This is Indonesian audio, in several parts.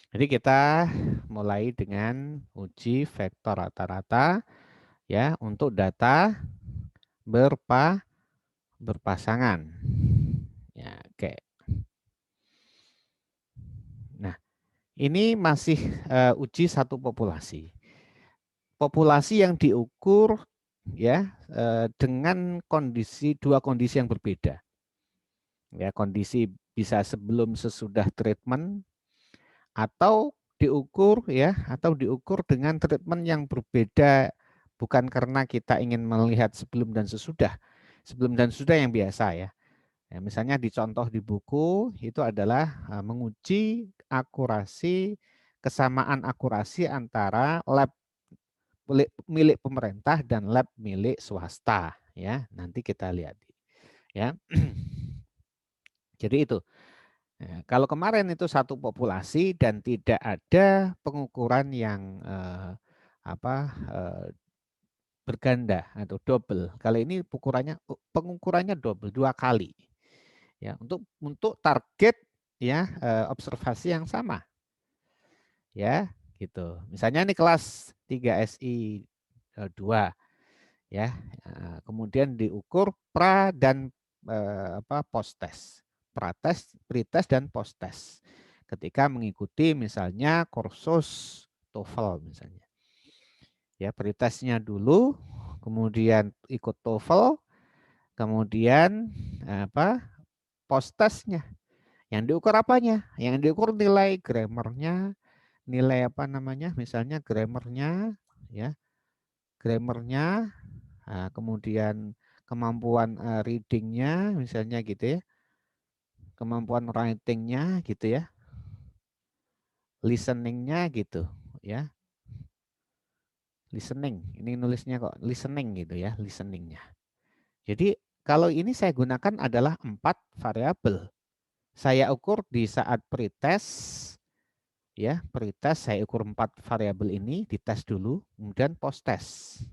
Jadi kita mulai dengan uji vektor rata-rata ya untuk data berpasangan. Ya, oke. Nah, ini masih uji satu populasi. Populasi yang diukur ya dengan dua kondisi yang berbeda. Ya, kondisi bisa sebelum sesudah treatment atau diukur dengan treatment yang berbeda, bukan karena kita ingin melihat sebelum dan sesudah. Sebelum dan sesudah yang biasa ya. Ya, misalnya dicontoh di buku itu adalah menguji kesamaan akurasi antara lab milik pemerintah dan lab milik swasta ya. Nanti kita lihat ya. Jadi itu. Nah, kalau kemarin itu satu populasi dan tidak ada pengukuran yang berganda atau double. Kali ini pengukurannya double, 2 kali ya untuk target ya observasi yang sama ya gitu. Misalnya ini kelas 3 SI 2 ya. Kemudian diukur pra dan post test. Pretest, pretest dan post test. Ketika mengikuti misalnya kursus TOEFL misalnya. Ya, pretestnya dulu, kemudian ikut TOEFL, kemudian post testnya. Yang diukur apanya? Yang diukur nilai grammarnya, nilai misalnya grammarnya, ya, grammarnya, kemudian kemampuan readingnya, misalnya gitu ya, kemampuan writingnya gitu ya, listeningnya gitu ya, listening. Ini nulisnya kok listening gitu ya, listeningnya. Jadi kalau ini saya gunakan adalah 4 variabel. Saya ukur di saat pretest ya, pretest saya ukur 4 variabel ini, dites dulu, kemudian post test.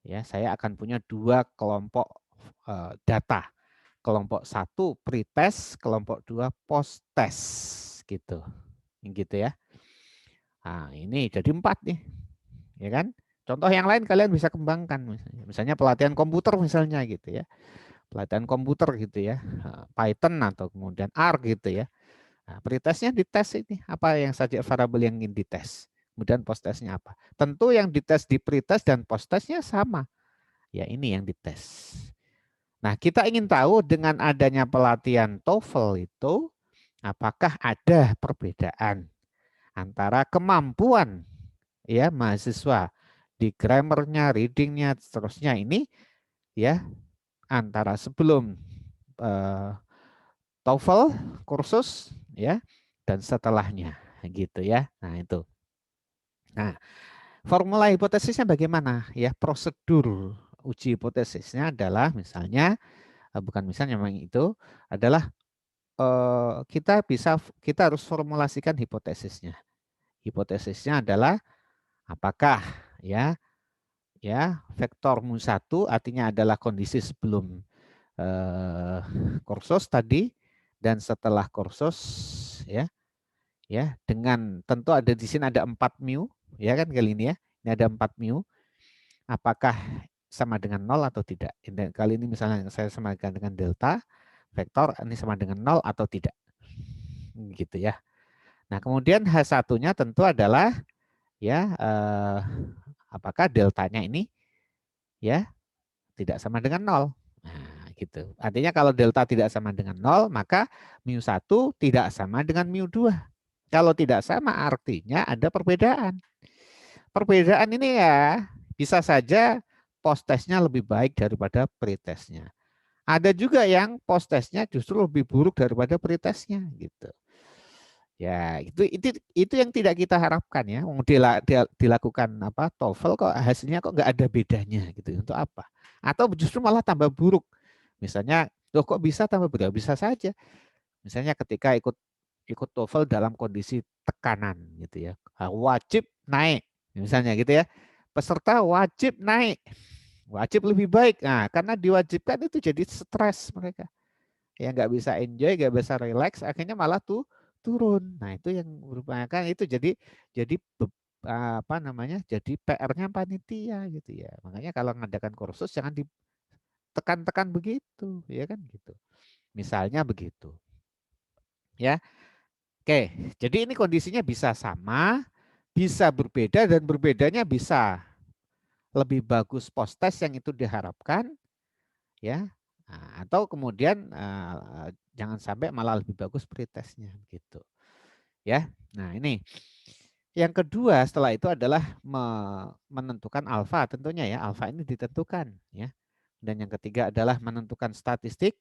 Ya, saya akan punya 2 kelompok data. Kelompok 1 pretest, kelompok 2 post test gitu. Gitu ya. Nah, ini jadi 4 nih. Ya kan? Contoh yang lain kalian bisa kembangkan misalnya pelatihan komputer misalnya gitu ya. Pelatihan komputer gitu ya. Python atau kemudian R gitu ya. Nah, pretestnya dites ini apa yang saja variabel yang ingin dites. Kemudian post testnya apa. Tentu yang dites di pretest dan post testnya sama. Ya ini yang dites. Nah kita ingin tahu dengan adanya pelatihan TOEFL itu apakah ada perbedaan antara kemampuan ya mahasiswa di grammarnya, readingnya, seterusnya ini ya antara sebelum eh, TOEFL kursus ya dan setelahnya gitu ya. Nah itu. Nah formula hipotesisnya bagaimana ya, prosedur uji hipotesisnya adalah misalnya bukan misalnya memang itu adalah kita harus formulasikan hipotesisnya. Hipotesisnya adalah apakah ya vektor mu1 artinya adalah kondisi sebelum kursus tadi dan setelah kursus ya dengan tentu ada di sini ada 4 mu ya kan kali ini ya. Ini ada 4 mu. Apakah sama dengan 0 atau tidak? Kali ini misalnya saya samakan dengan delta vektor ini sama dengan 0 atau tidak. Gitu ya. Nah, kemudian H1-nya tentu adalah ya apakah deltanya ini ya tidak sama dengan 0. Nah, gitu. Artinya kalau delta tidak sama dengan 0, maka mu1 tidak sama dengan mu2. Kalau tidak sama artinya ada perbedaan. Perbedaan ini ya bisa saja post testnya lebih baik daripada pretestnya. Ada juga yang post testnya justru lebih buruk daripada pretestnya gitu. Ya, itu yang tidak kita harapkan ya. Dilakukan TOEFL kok hasilnya kok nggak ada bedanya gitu. Untuk apa? Atau justru malah tambah buruk. Misalnya, loh kok bisa tambah buruk? Bisa saja. Misalnya ketika ikut TOEFL dalam kondisi tekanan gitu ya. Wajib naik. Misalnya gitu ya. Peserta wajib naik. Wajib lebih baik. Nah, karena diwajibkan itu jadi stres mereka. Ya nggak bisa enjoy, nggak bisa relax, akhirnya malah tuh turun. Nah, itu yang merupakan itu jadi apa namanya? Jadi PR-nya panitia gitu ya. Makanya kalau mengadakan kursus jangan ditekan-tekan begitu, ya kan gitu. Misalnya begitu. Ya. Oke, jadi ini kondisinya bisa sama, bisa berbeda dan berbedanya bisa lebih bagus post test yang itu diharapkan ya. Nah, atau kemudian jangan sampai malah lebih bagus pretestnya gitu. Ya. Nah, ini yang kedua setelah itu adalah menentukan alfa tentunya ya. Alfa ini ditentukan ya. Dan yang ketiga adalah menentukan statistik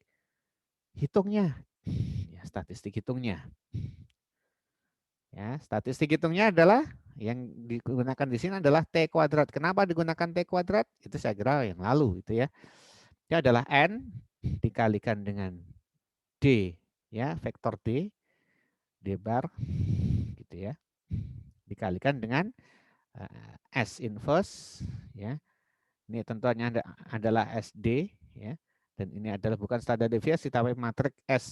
hitungnya. Ya, statistik hitungnya. Ya, statistik hitungnya adalah yang digunakan di sini adalah T kuadrat. Kenapa digunakan T kuadrat? Itu saya kira yang lalu itu ya. Itu adalah N dikalikan dengan D ya, vektor D bar gitu ya. Dikalikan dengan S inverse ya. Ini tentunya adalah SD ya. Dan ini adalah bukan standar deviasi tapi matriks S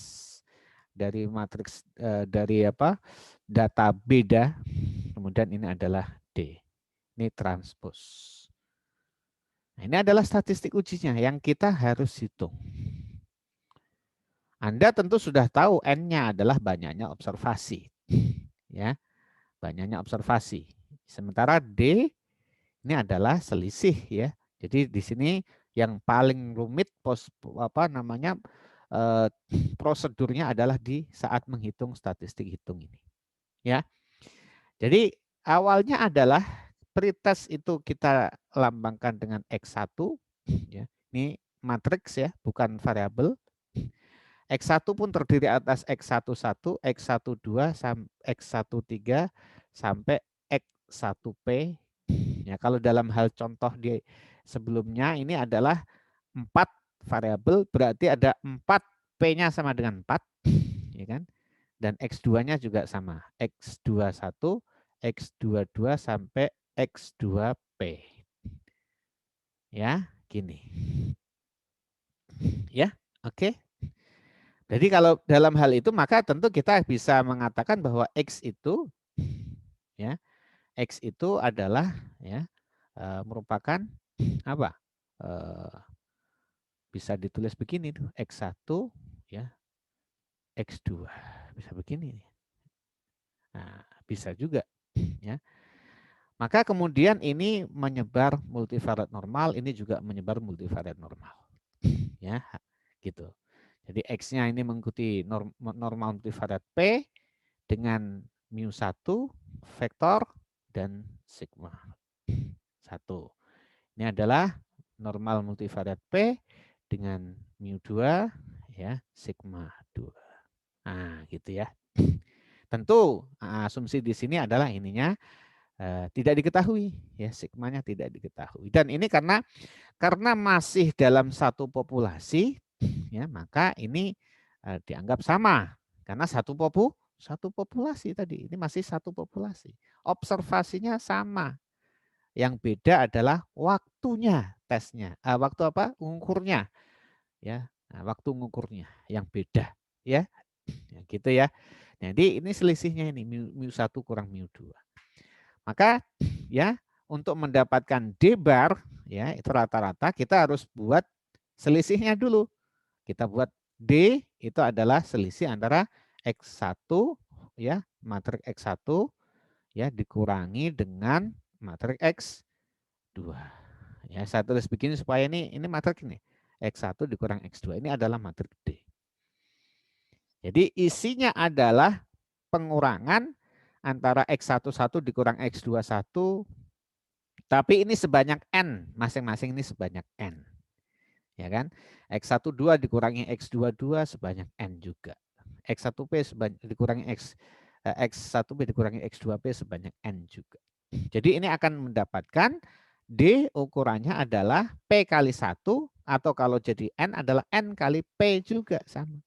dari matriks dari apa? Data beda. Kemudian ini adalah D. Ini transpos. Nah, ini adalah statistik ujinya yang kita harus hitung. Anda tentu sudah tahu N-nya adalah banyaknya observasi. Ya, banyaknya observasi. Sementara D ini adalah selisih ya. Jadi di sini yang paling rumit prosedurnya adalah di saat menghitung statistik hitung ini. Ya. Jadi awalnya adalah pretest itu kita lambangkan dengan X1 ya. Ini matriks ya, bukan variabel. X1 pun terdiri atas X11, X12, X13 sampai X1P. Ya, kalau dalam hal contoh di sebelumnya ini adalah 4 variabel, berarti ada 4 P-nya sama dengan 4, ya kan? Dan X2-nya juga sama, X21, X22 sampai X2P. Ya, gini. Ya, oke. Jadi kalau dalam hal itu maka tentu kita bisa mengatakan bahwa X itu ya, X itu adalah ya merupakan apa? Bisa ditulis begini tuh, X1 ya, X2. Bisa begini. Nah, bisa juga ya. Maka kemudian ini menyebar multivariat normal, ini juga menyebar multivariat normal. Ya, gitu. Jadi X-nya ini mengikuti normal multivariat P dengan mu1 vektor dan sigma 1. Ini adalah normal multivariat P dengan mu2 ya, sigma 2. Nah, gitu ya. Tentu asumsi di sini adalah ininya tidak diketahui ya, sigmanya tidak diketahui. Dan ini karena masih dalam satu populasi ya, maka ini dianggap sama karena satu populasi tadi. Ini masih satu populasi. Observasinya sama. Yang beda adalah waktunya tesnya. Waktu apa? Ngukurnya. Ya. Nah, waktu ngukurnya yang beda ya. Ya gitu ya. Jadi ini selisihnya ini mu1 kurang mu2. Maka ya untuk mendapatkan D bar ya itu rata-rata kita harus buat selisihnya dulu. Kita buat D itu adalah selisih antara X1 ya, matriks X1 ya dikurangi dengan matriks X2. Ya, saya tulis begini supaya ini matriks ini. X1 dikurang X2 ini adalah matriks D. Jadi isinya adalah pengurangan antara X11 dikurang X21, tapi ini sebanyak N, masing-masing ini sebanyak N. Ya kan? X12 dikurangi X22 sebanyak N juga. X1P dikurangi X1P dikurangi X2P sebanyak N juga. Jadi ini akan mendapatkan D ukurannya adalah P kali 1 atau kalau jadi N adalah N kali P juga sama.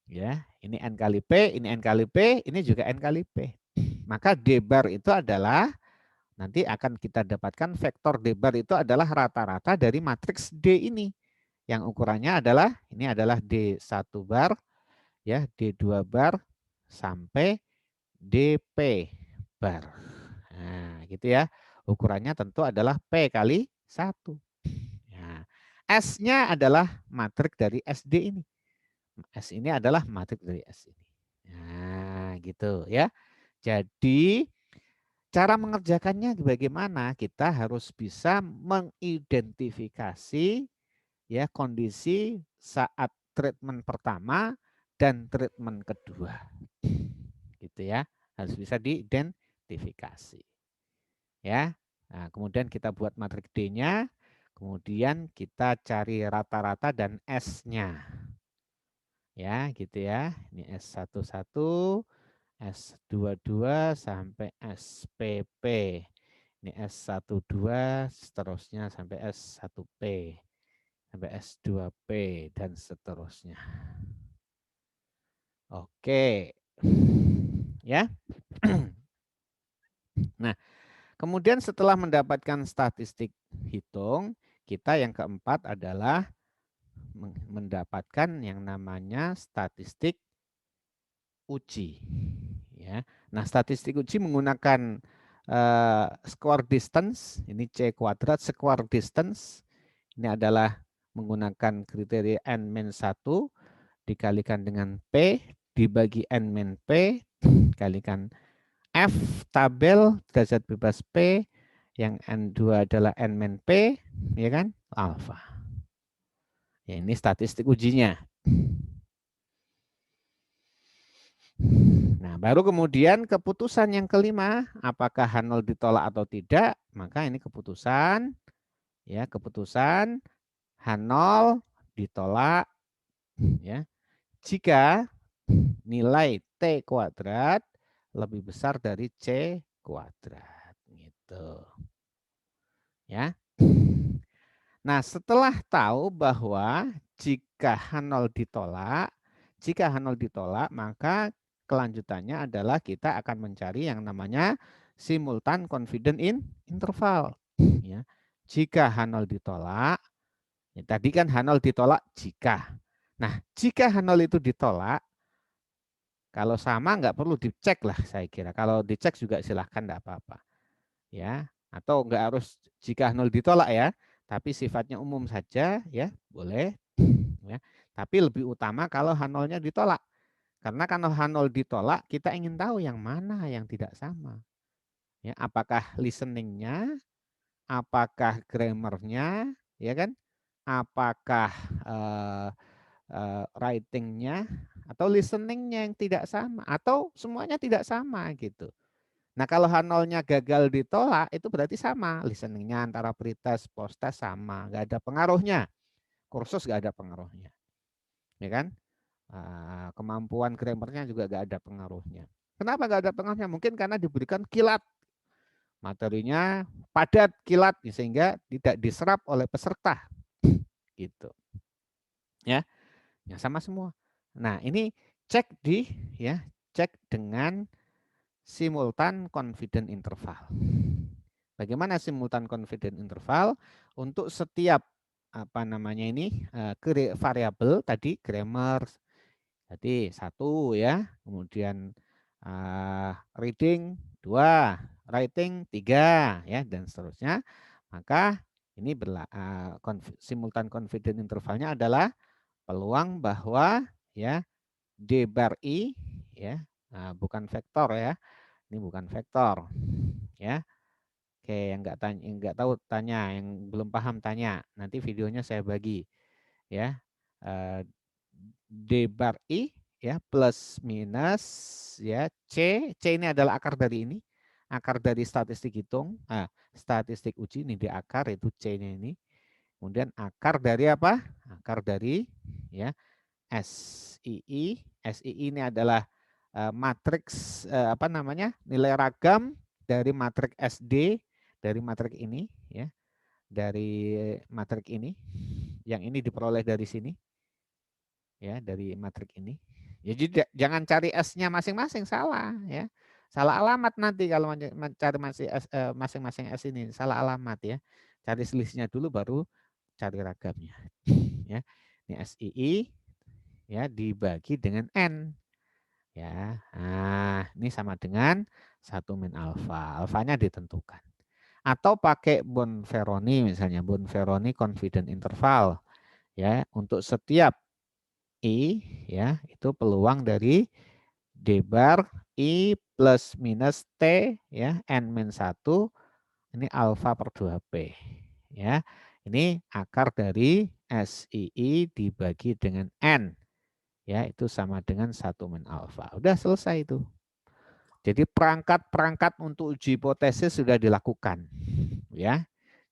Ya, ini N kali P, ini N kali P, ini juga N kali P. Maka D bar itu adalah nanti akan kita dapatkan vektor D bar itu adalah rata-rata dari matriks D ini. Yang ukurannya adalah ini adalah D1 bar ya, D2 bar sampai dP bar. Nah, gitu ya. Ukurannya tentu adalah P kali 1. Nah, S-nya adalah matrik dari SD ini. S ini adalah matrik dari S ini. Nah, gitu ya. Jadi cara mengerjakannya bagaimana? Kita harus bisa mengidentifikasi ya kondisi saat treatment pertama dan treatment kedua. Gitu ya. Harus bisa diidentifikasi. Ya. Nah, kemudian kita buat matrik D-nya, kemudian kita cari rata-rata dan S-nya. Ya, gitu ya. Ini S11, S22 sampai SPP. Ini S12 seterusnya sampai S1P, sampai S2P dan seterusnya. Oke. Ya. Nah, kemudian setelah mendapatkan statistik hitung, kita yang keempat adalah mendapatkan yang namanya statistik uji. Ya. Nah, statistik uji menggunakan square distance, ini C kuadrat square distance. Ini adalah menggunakan kriteria N-1 dikalikan dengan P dibagi N-P dikalikan F tabel derajat bebas P yang N2 adalah N-P, ya kan? Alfa. Ya, ini statistik ujinya. Nah, baru kemudian keputusan yang kelima, apakah H0 ditolak atau tidak, maka ini keputusan, ya keputusan H0 ditolak, ya jika nilai T kuadrat lebih besar dari C kuadrat, gitu. Ya. Nah, setelah tahu bahwa jika H0 ditolak, maka kelanjutannya adalah kita akan mencari yang namanya simultan confidence interval. Ya. Jika H0 ditolak, ya tadi kan H0 ditolak jika. Nah, jika H0 itu ditolak, kalau sama nggak perlu dicek lah saya kira. Kalau dicek juga silahkan enggak apa-apa. Ya, atau nggak harus jika H0 ditolak ya, tapi sifatnya umum saja ya, boleh. Ya. Tapi lebih utama kalau H0-nya ditolak. Karena kalau H0 ditolak, kita ingin tahu yang mana yang tidak sama. Ya, apakah listeningnya, apakah grammarnya, ya kan? Apakah writingnya, atau listeningnya yang tidak sama, atau semuanya tidak sama gitu. Nah, kalau H0-nya gagal ditolak, itu berarti sama. Listeningnya antara pretest, posttest sama. Nggak ada pengaruhnya. Kursus nggak ada pengaruhnya. Ya kan? Kemampuan grammarnya juga nggak ada pengaruhnya. Kenapa nggak ada pengaruhnya? Mungkin karena diberikan kilat. Materinya padat, kilat, sehingga tidak diserap oleh peserta. Gitu. Ya, sama semua. Nah, ini cek cek dengan simultan confidence interval. Bagaimana simultan confidence interval? Untuk setiap variabel tadi grammar tadi 1 ya, kemudian reading 2, writing 3 ya dan seterusnya. Maka ini simultan confidence intervalnya adalah peluang bahwa ya D bar I ya, bukan vektor ya. Ini bukan vektor ya. Oke, yang nggak tahu tanya, yang belum paham tanya. Nanti videonya saya bagi ya. D bar I ya plus minus ya C ini adalah akar dari ini. Akar dari statistik hitung. Statistik uji ini di akar itu C-nya ini. Kemudian akar dari apa? Akar dari ya SII. SII ini adalah matriks nilai ragam dari matriks SD dari matrik ini ya, dari matrik ini, yang ini diperoleh dari sini ya, dari matrik ini. Ya, jadi jangan cari S-nya masing-masing, salah ya, salah alamat nanti kalau mencari masing-masing S ini, salah alamat ya. Cari selisihnya dulu baru cari ragamnya ya. Ini SII ya dibagi dengan N Ya. Nah, ini sama dengan 1 min alfa. Alfanya ditentukan. Atau pakai Bonferroni misalnya, Bonferroni confidence interval ya, untuk setiap I ya, itu peluang dari D bar I plus minus T ya, N min 1 ini alfa per 2P ya. Ini akar dari SII dibagi dengan N ya, itu sama dengan 1 min alfa. Udah selesai itu. Jadi perangkat-perangkat untuk uji hipotesis sudah dilakukan ya.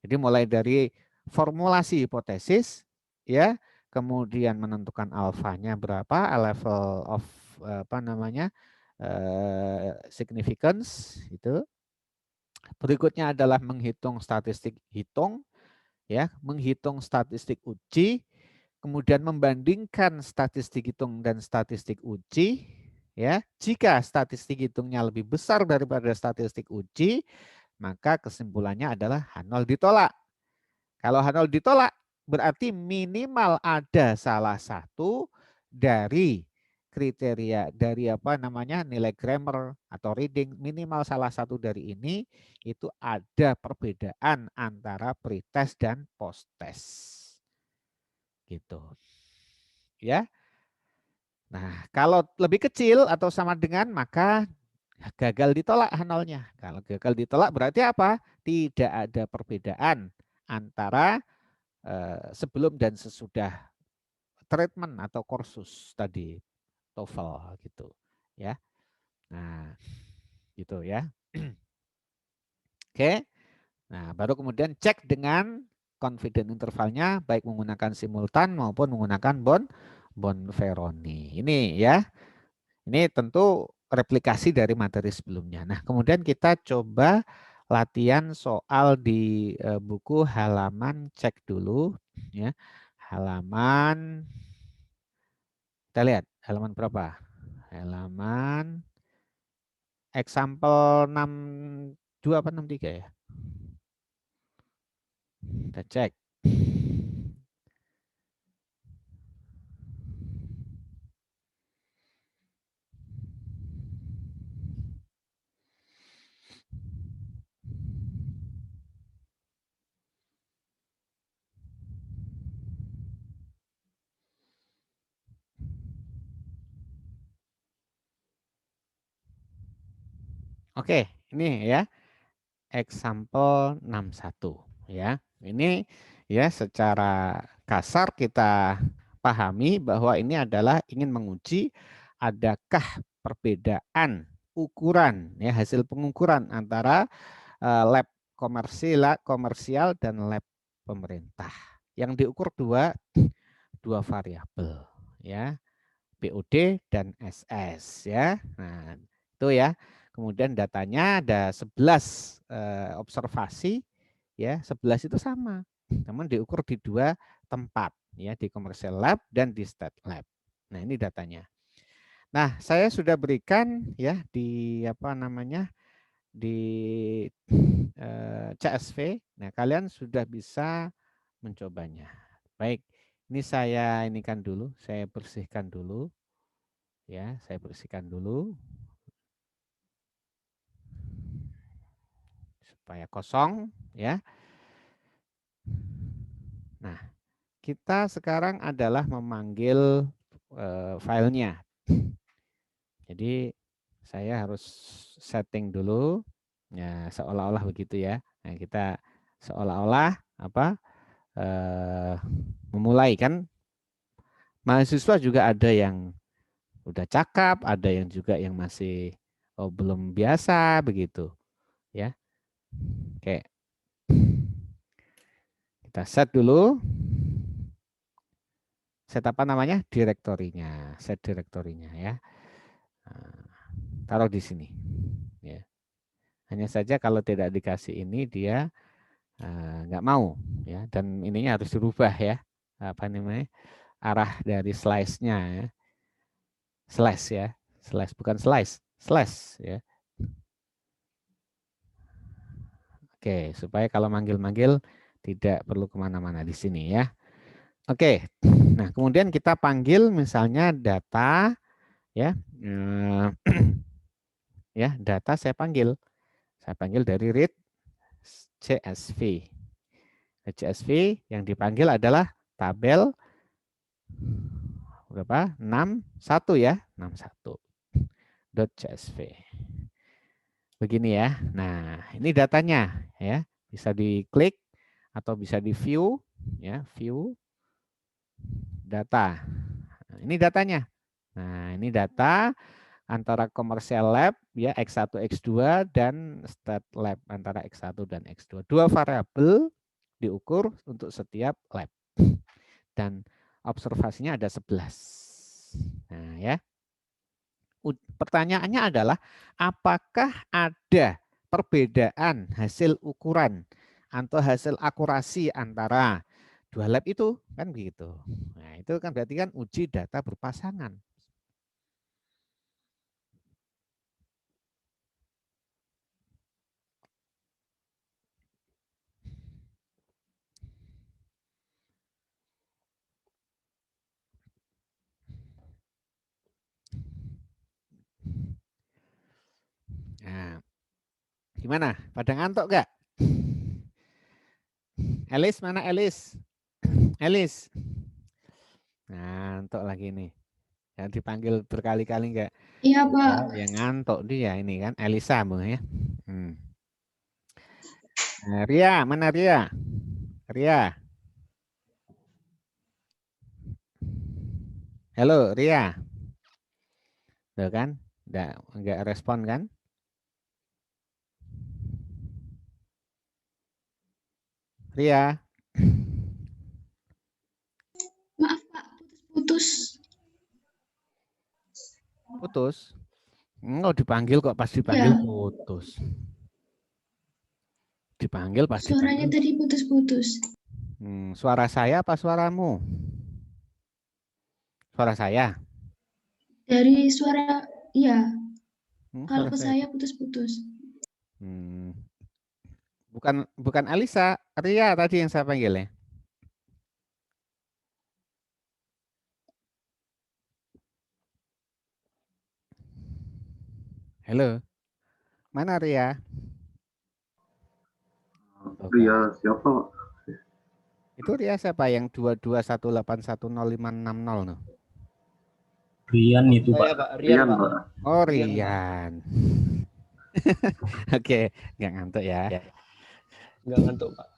Jadi mulai dari formulasi hipotesis ya, kemudian menentukan alfanya berapa, level of apa namanya? Significance itu. Berikutnya adalah menghitung statistik hitung ya, menghitung statistik uji, kemudian membandingkan statistik hitung dan statistik uji ya. Jika statistik hitungnya lebih besar daripada statistik uji, maka kesimpulannya adalah H0 ditolak. Kalau H0 ditolak, berarti minimal ada salah satu dari kriteria dari apa namanya nilai grammar atau reading, minimal salah satu dari ini itu ada perbedaan antara pretest dan post-test. Gitu. Ya. Nah, kalau lebih kecil atau sama dengan maka gagal ditolak H0-nya. Kalau gagal ditolak berarti apa? Tidak ada perbedaan antara sebelum dan sesudah treatment atau kursus tadi TOEFL gitu ya. Nah, gitu ya. Oke. Nah, baru kemudian cek dengan confidence intervalnya baik menggunakan simultan maupun menggunakan Bonferroni. Ini ya. Ini tentu replikasi dari materi sebelumnya. Nah, kemudian kita coba latihan soal di buku halaman, cek dulu ya. Halaman, kita lihat halaman berapa? Halaman example 62 apa 63 ya? Kita cek. Oke, ini ya. Example 61 ya. Ini ya secara kasar kita pahami bahwa ini adalah ingin menguji adakah perbedaan ukuran ya, hasil pengukuran antara lab komersial dan lab pemerintah. Yang diukur dua variabel ya, BOD dan SS ya. Nah, itu ya. Kemudian datanya ada 11 observasi ya, 11 itu sama. Namun diukur di dua tempat ya, di commercial lab dan di state lab. Nah, ini datanya. Nah, saya sudah berikan ya di apa namanya? Di CSV. Nah, kalian sudah bisa mencobanya. Baik, ini saya inikan dulu, saya bersihkan dulu. Ya, saya bersihkan dulu supaya kosong ya. Nah, kita sekarang adalah memanggil filenya. Jadi saya harus setting dulu ya, seolah-olah begitu ya. Nah, kita seolah-olah apa memulai kan, mahasiswa juga ada yang udah cakap, ada yang juga yang masih belum biasa begitu ya. Oke. Kita set dulu. Set apa namanya? Direktorinya. Set direktorinya ya. Nah, taruh di sini. Ya. Hanya saja kalau tidak dikasih ini dia nggak mau ya, dan ininya harus dirubah ya. Apa namanya? Arah dari slice-nya ya. Slash ya. Slash bukan slice, slash ya. Oke, supaya kalau manggil-manggil tidak perlu kemana-mana di sini ya. Oke, nah kemudian kita panggil misalnya data Ya, ya data saya panggil dari read CSV. CSV yang dipanggil adalah tabel berapa? 61 ya, 61.csv. Begini ya. Nah, ini datanya ya. Bisa diklik atau bisa di view ya, view data. Nah, ini datanya. Nah, ini data antara commercial lab ya X1 X2 dan stat lab antara X1 dan X2. Dua variabel diukur untuk setiap lab. Dan observasinya ada 11. Nah, ya. Pertanyaannya adalah apakah ada perbedaan hasil ukuran atau hasil akurasi antara dua lab itu, kan begitu. Nah, itu kan berarti kan uji data berpasangan. Nah, gimana? Pada ngantuk gak? Elis mana Elis? Elis. Ngantuk lagi nih. Ya, dipanggil berkali-kali enggak? Iya, Pak. Ya ngantuk dia ini kan Elisa ya. Nah, Ria, mana Ria? Ria. Halo Ria. Tuh kan? Enggak respon kan? Ria. Maaf, Pak. Putus-putus. Putus. Enggak dipanggil kok, pas dipanggil Ya, putus. Dipanggil pas suaranya dipanggil. tadi putus-putus. Suara saya apa suaramu? Suara saya. Dari suara, ya. Kalau Suara ke saya. saya putus-putus. Hmm, bukan Alisa, Ria tadi yang saya panggil ya. Halo. Mana Ria? Ria siapa, Pak? Itu Ria siapa yang 2218105660 no? Rian itu, Pak. Pak. Rian, Pak. Oh, Rian. Oke, nggak ngantuk ya. Nggak ngantuk, Pak.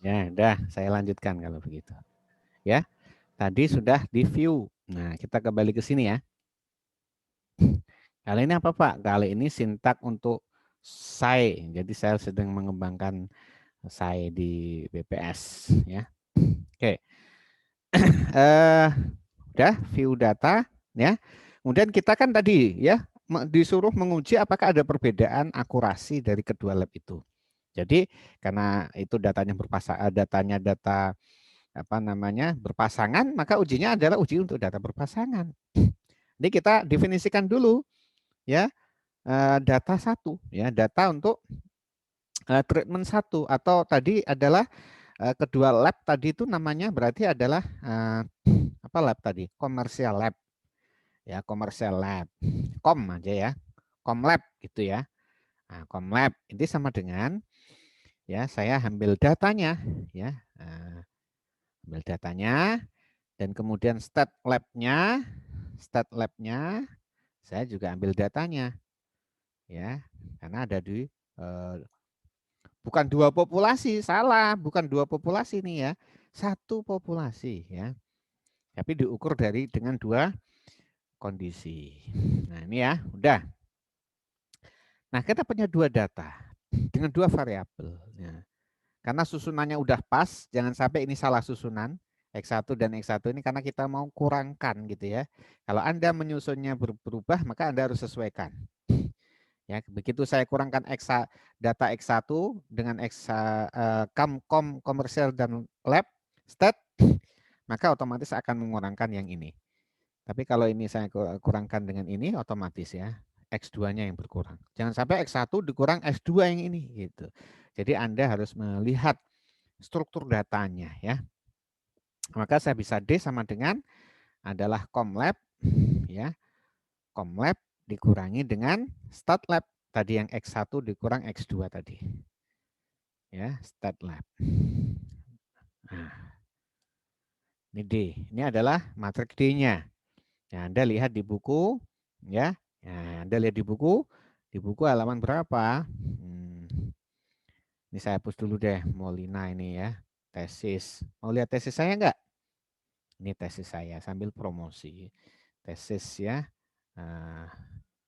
Ya, udah saya lanjutkan kalau begitu. Ya, tadi sudah di view. Nah, kita kembali ke sini ya. Kali ini apa Pak? Kali ini sintak untuk SAI. Jadi saya sedang mengembangkan SAI di BPS ya. Oke. Udah view data ya. Kemudian kita kan tadi ya disuruh menguji apakah ada perbedaan akurasi dari kedua lab itu. Jadi karena itu datanya data apa namanya berpasangan, maka ujinya adalah uji untuk data berpasangan. Jadi kita definisikan dulu ya data satu ya, data untuk treatment satu atau tadi adalah kedua lab tadi itu namanya berarti adalah apa lab tadi? Commercial lab. Ya, commercial lab. Com aja ya. Com lab gitu ya. Nah, com lab ini sama dengan ya saya ambil datanya ya. Ambil datanya dan kemudian stat lab-nya saya juga ambil datanya ya. Karena ada di bukan dua populasi, salah, bukan dua populasi nih ya. Satu populasi ya. Tapi diukur dengan dua kondisi. Nah, ini ya, udah. Nah, kita punya dua data dengan dua variabel. Ya. Karena susunannya udah pas, jangan sampai ini salah susunan. X1 dan X1 ini karena kita mau kurangkan gitu ya. Kalau Anda menyusunnya berubah, maka Anda harus sesuaikan. Ya, begitu saya kurangkan data X1 dengan komersial dan lab stat, maka otomatis akan mengurangkan yang ini. Tapi kalau ini saya kurangkan dengan ini otomatis ya X2-nya yang berkurang. Jangan sampai X1 dikurang X2 yang ini gitu. Jadi Anda harus melihat struktur datanya ya. Maka saya bisa D sama dengan adalah comlab ya Comlab dikurangi dengan StatLab. Tadi yang X1 dikurang X2 tadi. Ya, StatLab. Nah, ini D. Ini adalah matriks D-nya. Nah, Anda lihat di buku, ya. Nah, Anda lihat di buku halaman berapa? Ini saya hapus dulu deh, Molina ini ya, tesis. Mau lihat tesis saya enggak? Ini tesis saya sambil promosi. Tesis ya.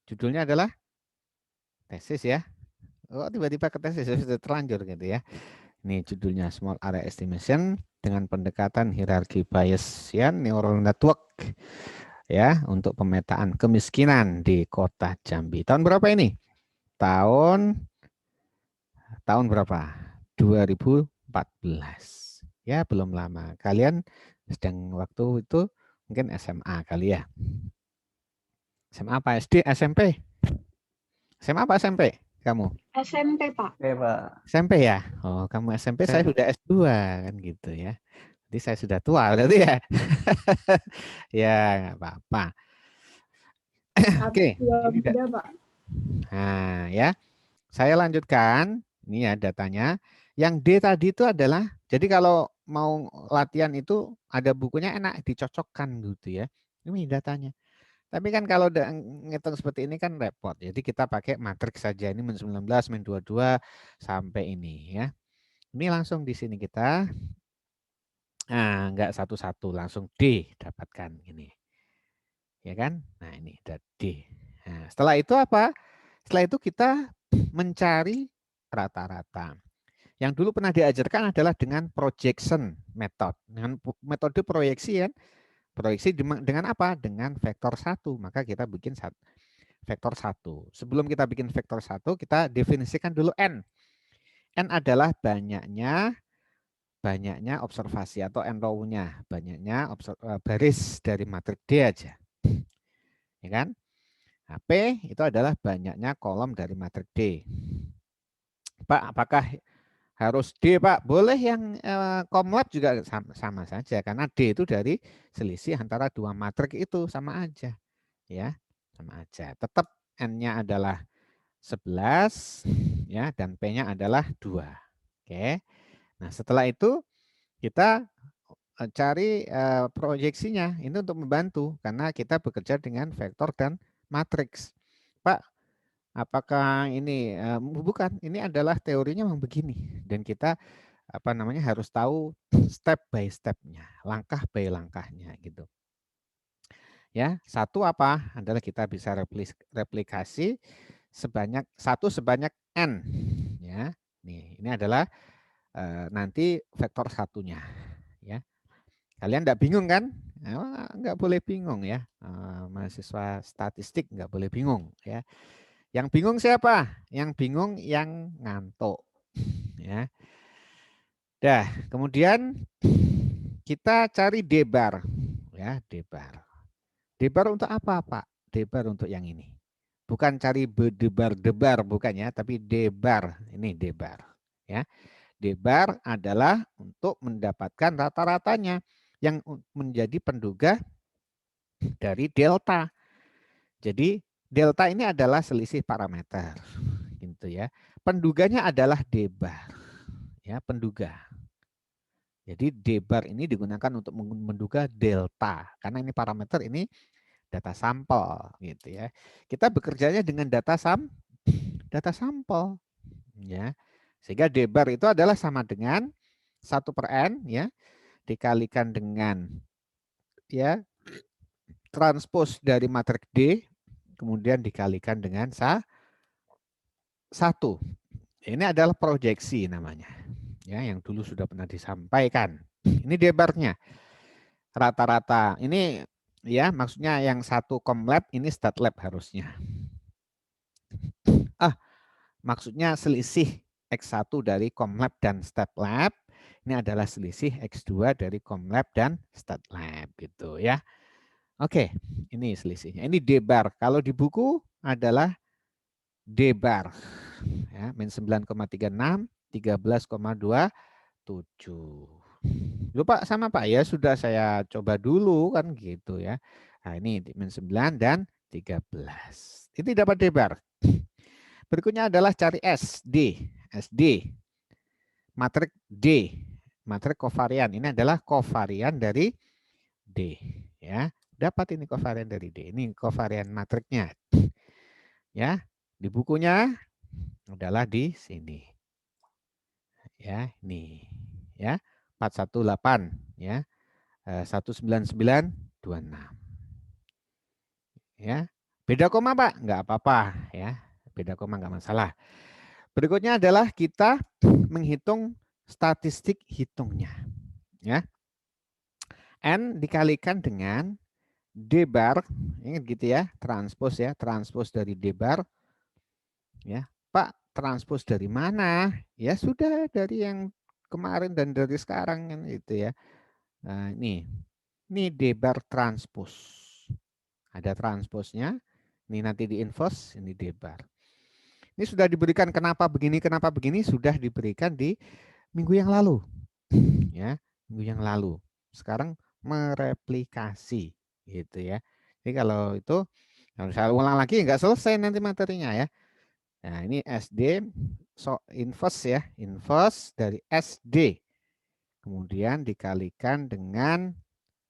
Judulnya adalah tesis ya. Oh, tiba-tiba ke tesis sudah terlanjur gitu ya. Ini judulnya Small Area Estimation dengan pendekatan hierarki Bayesian Neural Network ya untuk pemetaan kemiskinan di Kota Jambi. Tahun berapa ini? Tahun berapa? 2014. Ya, belum lama. Kalian sedang waktu itu mungkin SMA kali ya. SMA apa SD, SMP? SMA apa SMP kamu? SMP, Pak. Oke, Pak. SMP ya? Oh, kamu SMP, saya sudah S2 kan gitu ya. Jadi saya sudah tua berarti ya. Ya, nggak apa-apa. Oke. Pak. Nah, ya. Saya lanjutkan. Ini ya datanya. Yang D tadi itu adalah, jadi kalau mau latihan itu ada bukunya enak dicocokkan gitu ya. Ini datanya. Tapi kan kalau udah ngitung seperti ini kan repot. Jadi kita pakai matriks saja. Ini min 19, min 22 sampai ini ya. Ini langsung di sini kita enggak satu-satu, langsung D dapatkan ini. Ya kan? Nah, ini ada D. Nah, setelah itu apa? Setelah itu kita mencari rata-rata. Yang dulu pernah diajarkan adalah dengan projection method. Dengan metode proyeksi kan. Proyeksi dengan apa? Dengan vektor 1. Maka kita bikin vektor 1. Sebelum kita bikin vektor 1, kita definisikan dulu N. N adalah banyaknya observasi atau N row-nya. Banyaknya baris dari matriks D aja. Ya kan? Nah, P itu adalah banyaknya kolom dari matriks D. Pak, apakah harus D, Pak? Boleh yang Comlab juga sama saja karena D itu dari selisih antara dua matriks itu sama aja. Ya, sama aja. Tetap N-nya adalah 11 ya dan P-nya adalah 2. Oke. Nah, setelah itu kita cari proyeksinya. Ini untuk membantu karena kita bekerja dengan vektor dan matriks. Pak, apakah ini bukan? Ini adalah teorinya memang begini dan kita harus tahu step by stepnya, langkah by langkahnya gitu. Ya, satu apa? Adalah kita bisa replikasi sebanyak n. Ya, ini adalah nanti vektor satunya. Ya, kalian enggak bingung kan? Enggak boleh bingung ya. Mahasiswa statistik enggak boleh bingung ya. Yang bingung siapa? Yang bingung yang ngantuk. Ya. Dah, kemudian kita cari D-bar. Ya, D-bar. D-bar untuk apa, Pak? D-bar untuk yang ini. Bukan cari debar, bukan ya, tapi D-bar. Ini D-bar. Ya. D-bar adalah untuk mendapatkan rata-ratanya yang menjadi penduga dari delta. Jadi delta ini adalah selisih parameter, gitu ya. Penduganya adalah D-bar, ya penduga. Jadi D-bar ini digunakan untuk menduga delta, karena ini parameter ini data sampel, gitu ya. Kita bekerjanya dengan data sampel, ya. Sehingga D-bar itu adalah sama dengan 1/n, ya, dikalikan dengan ya transpos dari matriks D, kemudian dikalikan dengan 1. Ini adalah proyeksi namanya. Ya, yang dulu sudah pernah disampaikan. Ini D-bar-nya. Rata-rata. Ini ya, maksudnya yang satu Comlab, ini StatLab harusnya. Maksudnya selisih X1 dari Comlab dan StatLab. Ini adalah selisih X2 dari Comlab dan StatLab gitu ya. Oke, ini selisihnya. Ini D-bar. Kalau di buku adalah D-bar. Ya, min 9,36, 13,27. Lupa sama Pak ya, sudah saya coba dulu kan gitu ya. Nah, ini min 9 dan 13. Ini dapat D-bar. Berikutnya adalah cari SD. Matrik D. Matrik kovarian. Ini adalah kovarian dari D. Ya, dapat ini kovarian dari D. Ini kovarian matriknya. Ya, di bukunya adalah di sini. Ya, ini. Ya, 418 ya. 19926. Ya. Beda koma, Pak? Enggak apa-apa ya. Beda koma enggak masalah. Berikutnya adalah kita menghitung statistik hitungnya. Ya. N dikalikan dengan D bar, ingat gitu ya, transpos ya, transpos dari D bar. Ya, Pak, transpos dari mana? Ya sudah dari yang kemarin dan dari sekarang kan itu ya. Nah, ini D bar transpos. Ada transposnya. Ini nanti di inverse, ini D bar. Ini sudah diberikan kenapa begini sudah diberikan di minggu yang lalu. Ya, minggu yang lalu. Sekarang mereplikasi gitu ya. Jadi kalau itu kalau saya ulang lagi nggak selesai nanti materinya ya. Nah, ini SD inverse ya, inverse dari SD. Kemudian dikalikan dengan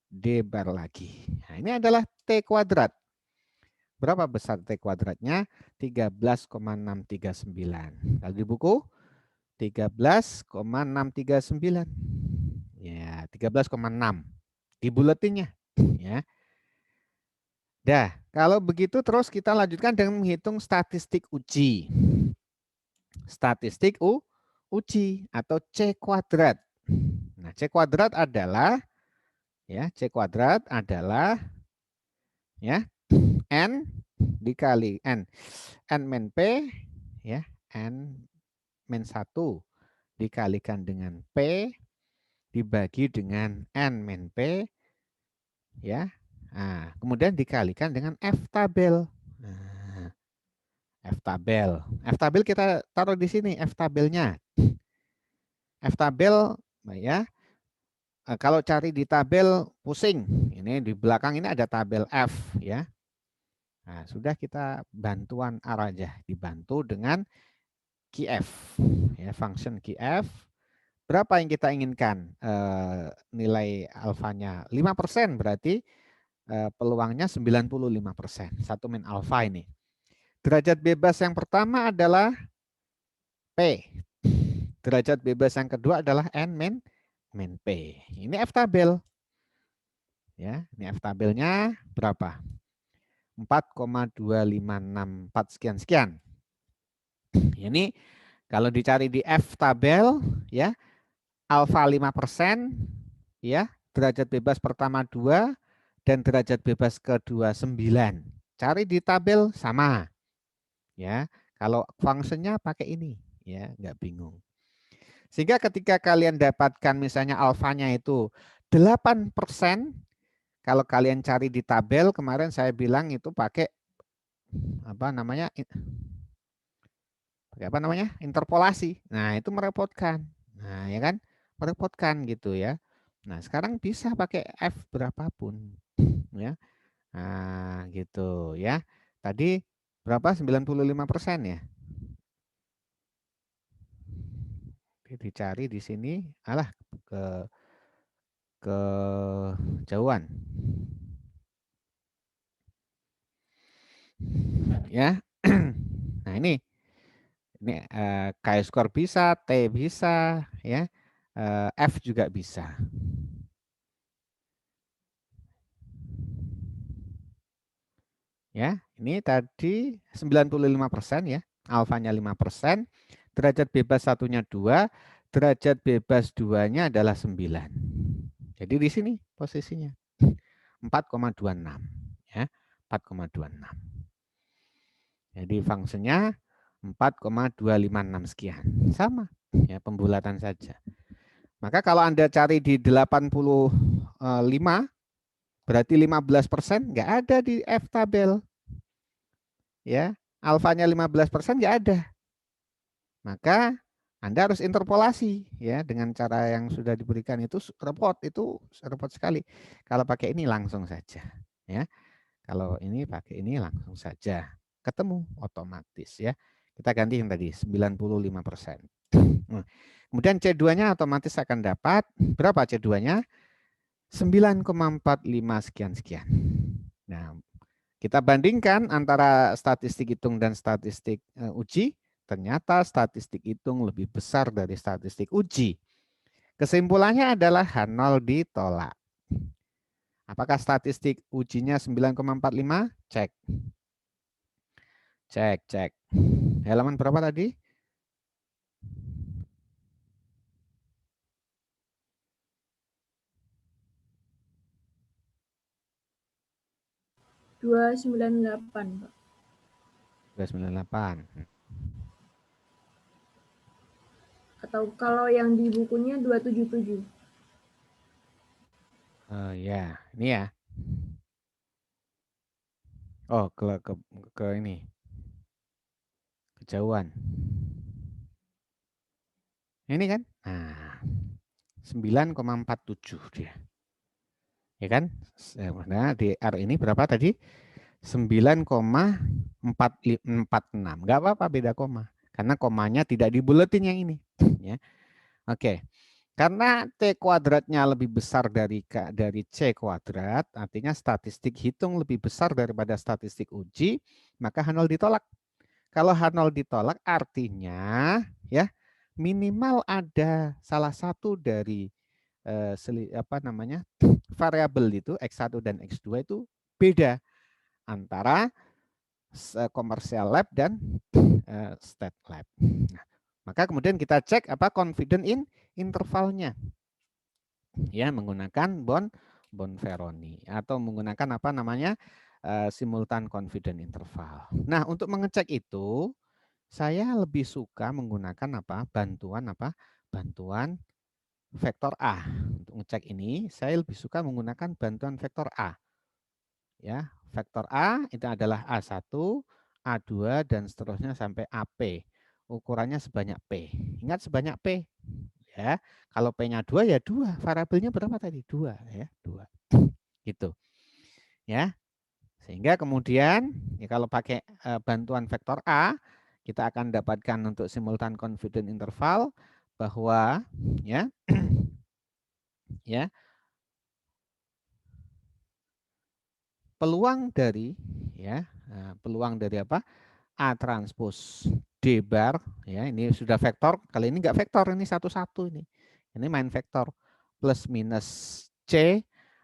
D bar lagi. Nah, ini adalah T kuadrat. Berapa besar T kuadratnya? 13,639. Kalau di buku 13,639. Ya, 13,6 di buletinnya ya. Dah, kalau begitu terus kita lanjutkan dengan menghitung statistik uji. Statistik uji atau C kuadrat. Nah, C kuadrat adalah ya, C kuadrat adalah ya N dikali N min P ya, N min 1 dikalikan dengan P dibagi dengan N min P ya. Nah, kemudian dikalikan dengan F tabel. Nah, F tabel. F tabel kita taruh di sini F tabelnya. F tabel ya. Kalau cari di tabel pusing. Ini di belakang ini ada tabel F ya. Nah, sudah kita bantuan R aja, dibantu dengan QF ya, function QF. Berapa yang kita inginkan? Nilai alfanya 5% berarti peluangnya 95%. 1 min alfa ini. Derajat bebas yang pertama adalah P. Derajat bebas yang kedua adalah N min P. Ini F tabel. Ya, ini F tabelnya berapa? 4,2564 sekian-sekian. Ini kalau dicari di F tabel ya, alfa 5% ya, derajat bebas pertama 2 dan derajat bebas kedua 9. Cari di tabel sama. Ya, kalau fungsinya pakai ini ya, nggak bingung. Sehingga ketika kalian dapatkan misalnya alfanya itu 8%, kalau kalian cari di tabel kemarin saya bilang itu pakai apa namanya? Pakai apa namanya? Interpolasi. Nah, itu merepotkan. Nah, ya kan? Merepotkan gitu ya. Nah, sekarang bisa pakai F berapapun ya. Nah, gitu ya. Tadi berapa? 95% ya. Dicari di sini, alah ke jauhan. Ya. Nah, ini chi-square bisa, T bisa ya. F juga bisa. Ya, ini tadi 95% ya. Alfanya 5%, derajat bebas satunya 2, derajat bebas 2-nya adalah 9. Jadi di sini posisinya 4,26 ya, 4,26. Jadi fungsinya 4,256 sekian. Sama ya, pembulatan saja. Maka kalau Anda cari di 85 berarti 15% nggak ada di F tabel. Ya, alfanya 15% nggak ada. Maka Anda harus interpolasi ya dengan cara yang sudah diberikan itu repot sekali. Kalau pakai ini langsung saja ya. Kalau ini pakai ini langsung saja ketemu otomatis ya. Kita ganti yang tadi 95%. Kemudian C2-nya otomatis akan dapat berapa C2-nya? 9,45 sekian-sekian. Nah, kita bandingkan antara statistik hitung dan statistik uji. Ternyata statistik hitung lebih besar dari statistik uji. Kesimpulannya adalah H0 ditolak. Apakah statistik ujinya 9,45? Cek. Cek. Halaman berapa tadi? Dua 298, Pak. 298. Atau kalau yang di bukunya 277. Ya, ini ya. Oh, ke ini. Kejauhan. Ini kan? Nah, 9,47 dia. Ya kan? Nah, di R ini berapa tadi? 9,446. Enggak apa-apa beda koma. Karena komanya tidak dibuletin yang ini. Ya. Oke. Karena T kuadratnya lebih besar dari C kuadrat, artinya statistik hitung lebih besar daripada statistik uji, maka H0 ditolak. Kalau H0 ditolak artinya ya minimal ada salah satu dari variabel itu X1 dan X2 itu beda antara commercial lab dan state lab. Nah, maka kemudian kita cek apa confidence intervalnya. Ya, menggunakan Bonferroni atau menggunakan apa namanya simultan confidence interval. Nah, untuk mengecek itu saya lebih suka menggunakan bantuan vektor A. Untuk ngecek ini saya lebih suka menggunakan bantuan vektor A. Ya, vektor A itu adalah A1, A2 dan seterusnya sampai AP. Ukurannya sebanyak P. Ingat sebanyak P. Ya, kalau P-nya 2 ya 2. Variabelnya berapa tadi? 2 ya, 2. Gitu. Ya. Sehingga kemudian ya kalau pakai bantuan vektor A, kita akan dapatkan untuk simultan confidence interval bahwa ya ya peluang dari apa? A transpos D bar ya, ini sudah vektor, kali ini enggak vektor, ini satu-satu ini. Ini main vektor plus minus C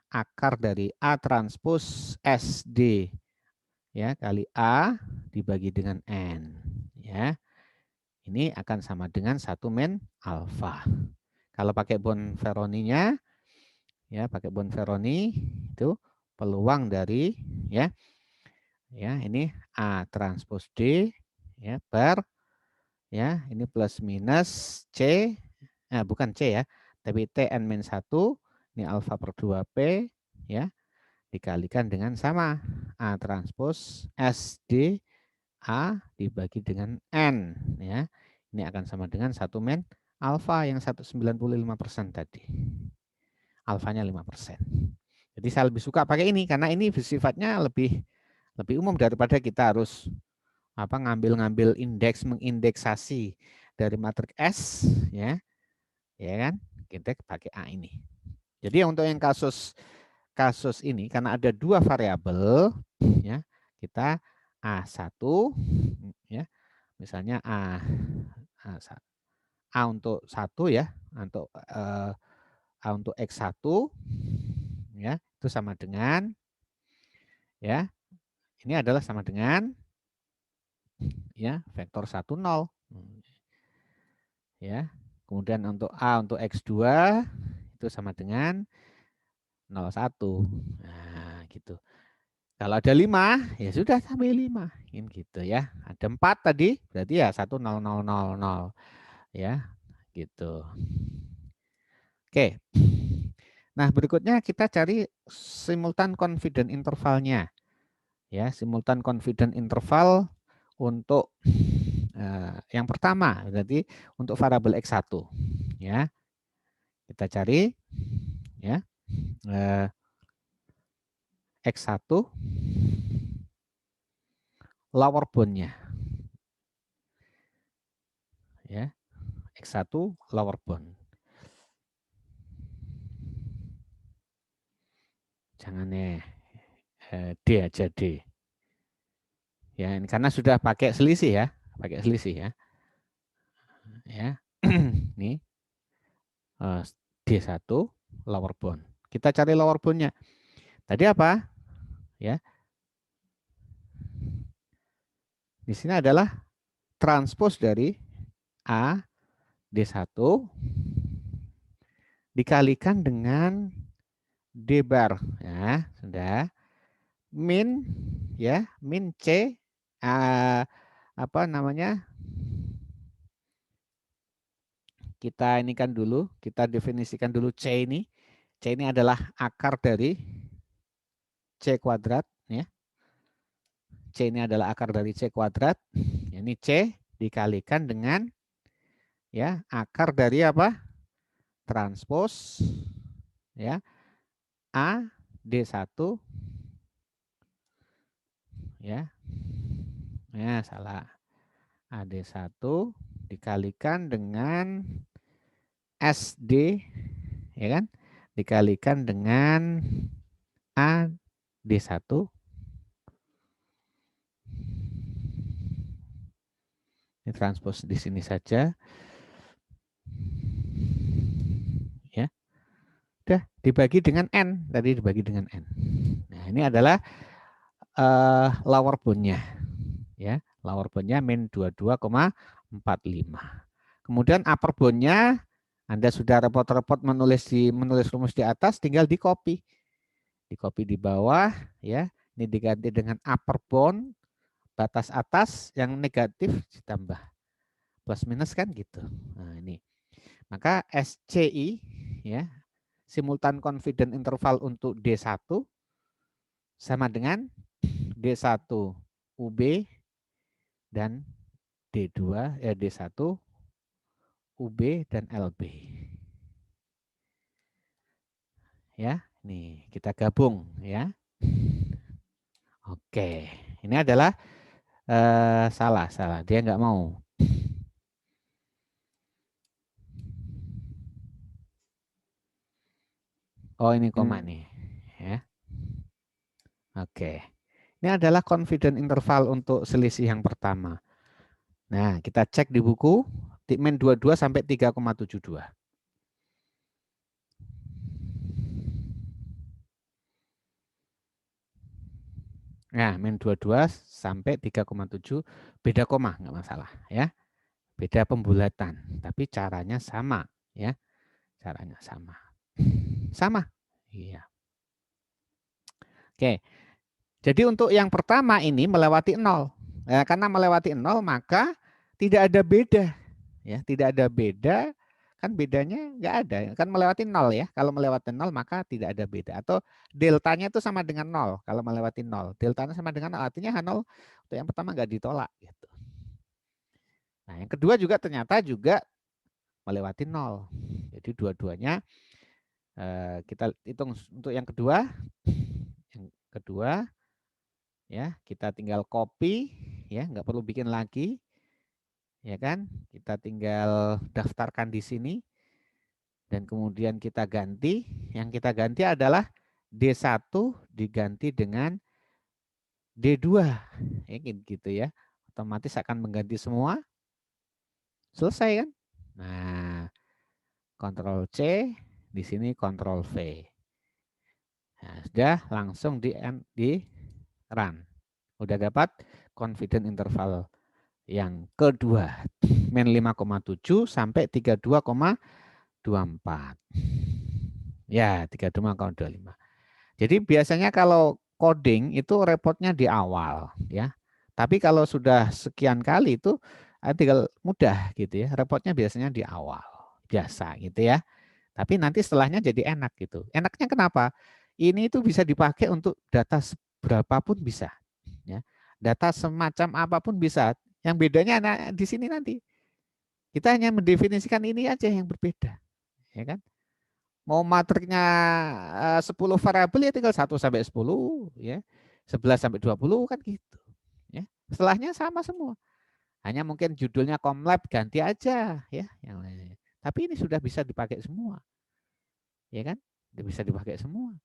akar dari A transpos SD ya kali A dibagi dengan N ya. Ini akan sama dengan 1 min alfa. Kalau pakai Bonferroni-nya ya, pakai Bonferroni itu peluang dari ya ini A transpos D ya bar ya, ini plus minus C, bukan C ya, tapi Tn-1, ini alfa per 2P, ya, dikalikan dengan sama, A transpos SD, A dibagi dengan N, ya, ini akan sama dengan 1 min alfa yang 195% tadi. Alfanya 5%. Jadi saya lebih suka pakai ini, karena ini sifatnya lebih umum daripada kita harus ngambil indeks, mengindeksasi dari matriks S ya kan, kita pakai A ini. Jadi untuk yang kasus ini karena ada 2 variabel ya, kita A1 ya, misalnya A untuk 1 ya, untuk A untuk X1 ya, itu sama dengan ya, ini adalah sama dengan ya vektor 1 0. Ya. Kemudian untuk A untuk X2 itu sama dengan 01. Nah, gitu. Kalau ada 5, ya sudah sampai 5. Gitu ya. Ada 4 tadi, berarti ya 1 0 0 0 0. Ya, gitu. Oke. Nah, berikutnya kita cari simultan confidence intervalnya. Ya, simultan confidence interval untuk yang pertama berarti untuk variabel X1 ya. Kita cari ya. X1 lower bound-nya. Ya. X1 lower bound. Jangan D aja D. Ya, ini karena sudah pakai selisih ya, pakai selisih ya. Ya. Ini D1 lower bound. Kita cari lower bound-nya. Tadi apa? Ya. Di sini adalah transpose dari A D1 dikalikan dengan D bar. Ya, sudah. Min ya, min C apa namanya? Kita ini kan dulu, kita definisikan dulu C ini. C ini adalah akar dari C kuadrat ya. C ini adalah akar dari C kuadrat. Ini C dikalikan dengan ya akar dari apa? Transpose ya A D1 ya. Ya, salah. AD1 dikalikan dengan SD ya kan? Dikalikan dengan AD1 ini transpose di sini saja. Ya. Udah dibagi dengan N, tadi dibagi dengan N. Nah, ini adalah lower bound-nya. Ya, lower bound-nya min 22,45. Kemudian upper bound-nya Anda sudah repot-repot menulis rumus di atas, tinggal di copy. Di copy di bawah ya. Ini diganti dengan upper bound batas atas yang negatif ditambah plus minus kan gitu. Nah, ini. Maka SCI ya, simultan confident interval untuk D1 sama dengan D1 UB dan D2 D1 UB dan LB. Ya, nih kita gabung ya. Oke, ini adalah salah. Dia nggak mau. Oh, ini koma nih, ya. Oke, ini adalah confident interval untuk selisih yang pertama. Nah, kita cek di buku min 22 sampai 3,72. Nah, min 22 sampai 3,7 beda koma, nggak masalah ya. Beda pembulatan, tapi caranya sama ya. Caranya sama. Sama. Iya. Oke. Jadi untuk yang pertama ini melewati 0. Ya, karena melewati 0 maka tidak ada beda. Ya, tidak ada beda. Kan bedanya nggak ada. Kan melewati 0 ya. Kalau melewati 0 maka tidak ada beda. Atau deltanya itu sama dengan 0 kalau melewati 0. Deltanya sama dengan 0 artinya H0 untuk yang pertama nggak ditolak gitu. Nah, yang kedua juga ternyata juga melewati 0. Jadi dua-duanya kita hitung untuk yang kedua. Yang kedua ya, kita tinggal copy ya, nggak perlu bikin lagi. Ya kan? Kita tinggal daftarkan di sini. Dan kemudian kita ganti. Yang kita ganti adalah D1 diganti dengan D2. Ya, gitu ya. Otomatis akan mengganti semua. Selesai kan? Nah, Ctrl C, di sini Ctrl V. Nah, sudah langsung di run. Udah dapat confident interval yang kedua. Min 5,7 sampai 32,24. Ya, 32,25. Jadi biasanya kalau coding itu repotnya di awal ya. Tapi kalau sudah sekian kali itu tinggal mudah gitu ya. Repotnya biasanya di awal. Biasa gitu ya. Tapi nanti setelahnya jadi enak gitu. Enaknya kenapa? Ini itu bisa dipakai untuk data berapapun bisa. Ya. Data semacam apapun bisa. Yang bedanya di sini nanti. Kita hanya mendefinisikan ini aja yang berbeda. Ya kan? Mau matriknya 10 variabel ya tinggal 1 sampai 10 ya. 11 sampai 20 kan gitu. Ya. Setelahnya sama semua. Hanya mungkin judulnya Comlab ganti aja ya yang lainnya. Tapi ini sudah bisa dipakai semua. Ya kan? Bisa dipakai semua.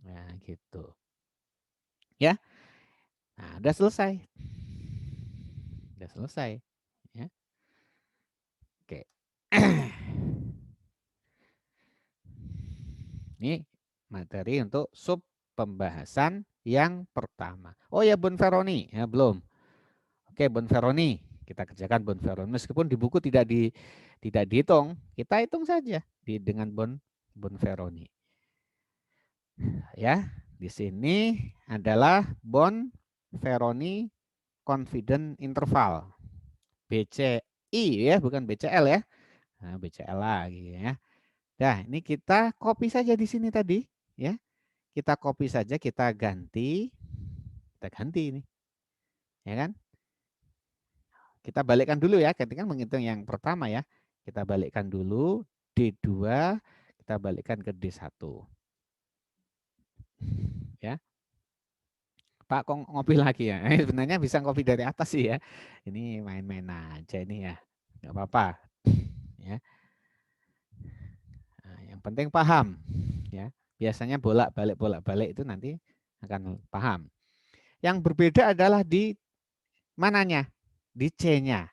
Nah, gitu. Ya. Nah, udah selesai. Udah selesai. Ya. Oke. Ini materi untuk sub pembahasan yang pertama. Oh ya, Bonferroni ya belum. Oke, Bonferroni kita kerjakan Bonferroni meskipun di buku tidak dihitung, kita hitung saja dengan Bonferroni. Ya, di sini adalah Bonferroni confidence interval. BCI ya, bukan BCL ya. Nah, BCL lagi ya. Nah, ini kita copy saja di sini tadi ya. Kita copy saja, kita ganti ini. Ya kan? Kita balikkan dulu ya, ketika menghitung yang pertama ya. Kita balikkan dulu D2, kita balikkan ke D1. Ya. Pak kok ngopi lagi ya? Sebenarnya bisa ngopi dari atas sih ya. Ini main-main aja ini ya. Enggak apa-apa. Ya. Nah, yang penting paham ya. Biasanya bolak-balik itu nanti akan paham. Yang berbeda adalah di mananya? Di C-nya.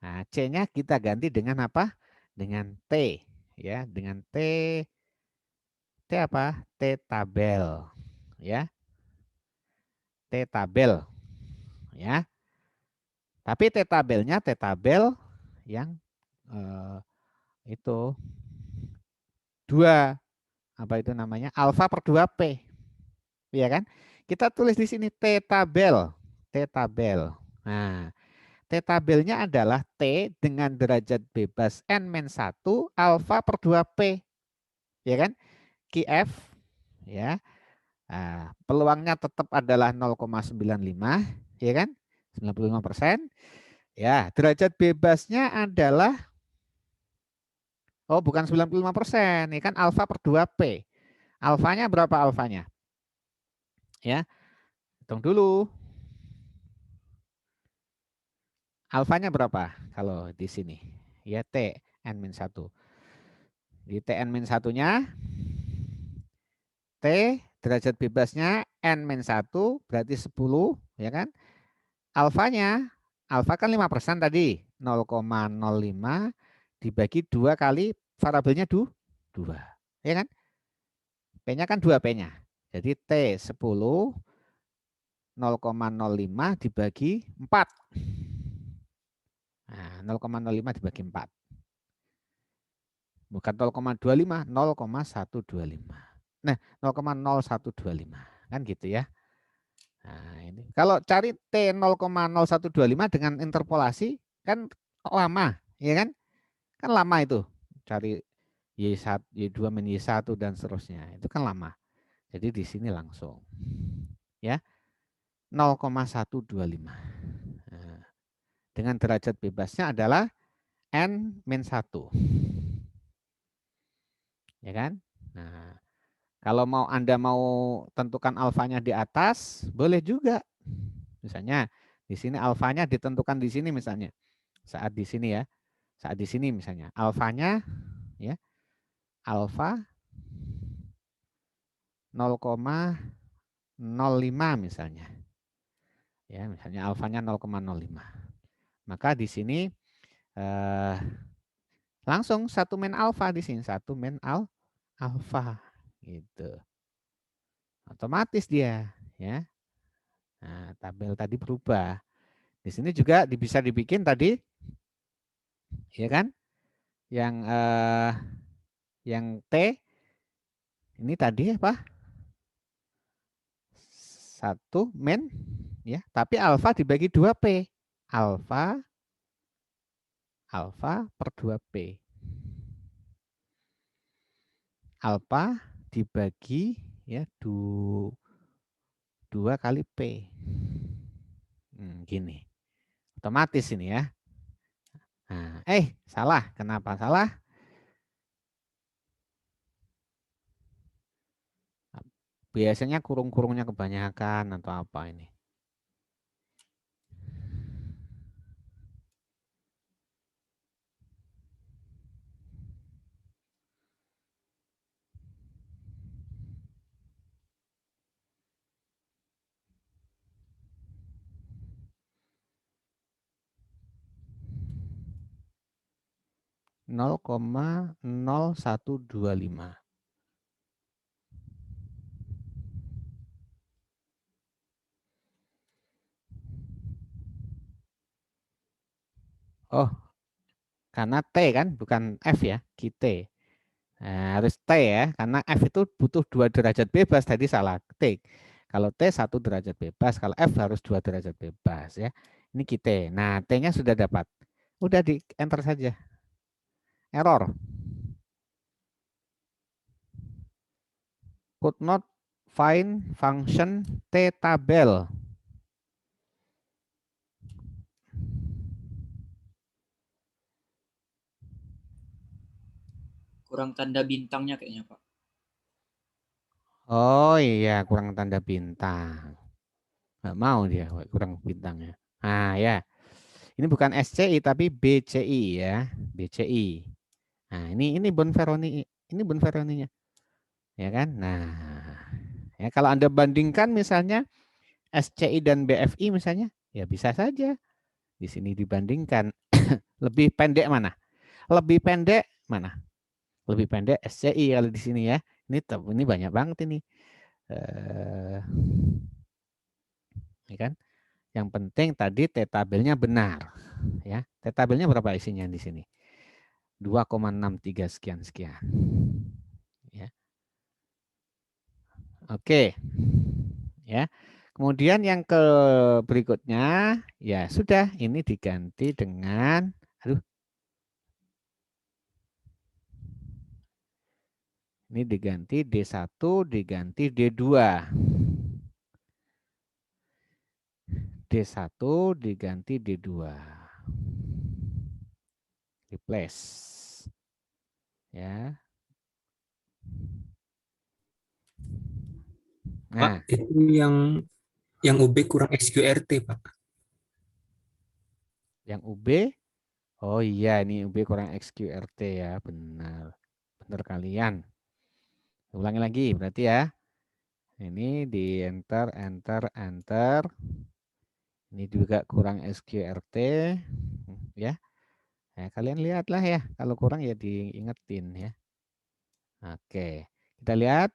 Nah, C-nya kita ganti dengan apa? Dengan T ya, dengan T apa? T tabel. Ya. T tabel. Ya. Tapi T tabelnya T tabel yang itu 2 apa itu namanya? Alfa per 2P. Iya kan? Kita tulis di sini T tabel. T tabel. Nah, T tabelnya adalah T dengan derajat bebas N-1 alfa per 2P. Ya kan? QF ya. Nah, peluangnya tetap adalah 0,95 ya kan? 95%. Ya, derajat bebasnya adalah bukan 95%, ini kan alfa per 2P. Alfanya berapa alfanya? Ya. Hitung dulu. Alfanya berapa kalau di sini? Ya T N-1. Di Tn-1-nya T derajat bebasnya N-1 berarti 10 ya kan? Alfanya alfa kan 5% tadi, 0,05 dibagi 2 kali variabelnya 2. Ya kan? P-nya kan 2 P-nya. Jadi T10 0,05 dibagi 4. Nah, 0,05 dibagi 4. Bukan 0,25, 0,125. Nah, 0,0125 kan gitu ya. Nah, ini kalau cari T 0,0125 dengan interpolasi kan lama, ya kan? Kan lama itu. Cari Y1, Y2 min Y1 dan seterusnya. Itu kan lama. Jadi di sini langsung. Ya. 0,125. Nah, dengan derajat bebasnya adalah N-1. Ya kan? Nah, kalau Anda mau tentukan alfanya di atas, boleh juga. Misalnya di sini alfanya ditentukan di sini misalnya. Saat di sini ya. Saat di sini misalnya alfanya ya. Alfa 0,05 misalnya. Ya, misalnya alfanya 0,05. Maka di sini langsung 1 min alfa di sini, 1 min alfa gitu. Otomatis dia ya. Nah, tabel tadi berubah. Di sini juga bisa dibikin tadi ya kan? Yang T ini tadi apa? 1 min ya, tapi alfa dibagi 2P. Alfa per 2P. Alfa dibagi ya 2 kali P. Gini. Otomatis ini ya. Nah, salah. Kenapa salah? Biasanya kurung-kurungnya kebanyakan atau apa ini? Nol koma 0125. Oh, karena T kan, bukan F ya, kita. Nah, harus T ya, karena F itu butuh 2 derajat bebas, tadi salah ketik. Kalau T 1 derajat bebas, kalau F harus 2 derajat bebas ya. Ini kita. Nah, T-nya sudah dapat. Udah di enter saja. Error. Could not find function T tabel. Kurang tanda bintangnya kayaknya, Pak. Oh iya, kurang tanda bintang. Nggak mau dia kurang bintangnya. Nah ya, ini bukan SCI tapi BCI ya, BCI. Nah ini Bonferroni, ini Bonferroninya, ya kan? Nah, ya kalau Anda bandingkan misalnya SCI dan BFI misalnya, ya bisa saja di sini dibandingkan. Lebih pendek mana? Lebih pendek mana? Lebih pendek SCI kalau di sini ya. Ini banyak banget ini. Ya kan? Yang penting tadi T tabelnya benar, ya. T tabelnya berapa isinya di sini? 2,63 sekian. Ya. Oke. Ya. Kemudian yang ke berikutnya, ya sudah, ini diganti dengan, ini diganti D1, diganti D2. D1 diganti D2. Replace. Ya. Nah, Pak, itu yang UB kurang SQRT, Pak. yang UB, oh iya ini UB kurang XQRT ya, benar. Benar kalian. Ulangi lagi berarti ya. Ini di enter. Ini juga kurang SQRT ya. Nah, kalian lihatlah ya, kalau kurang ya diingetin ya. Oke, kita lihat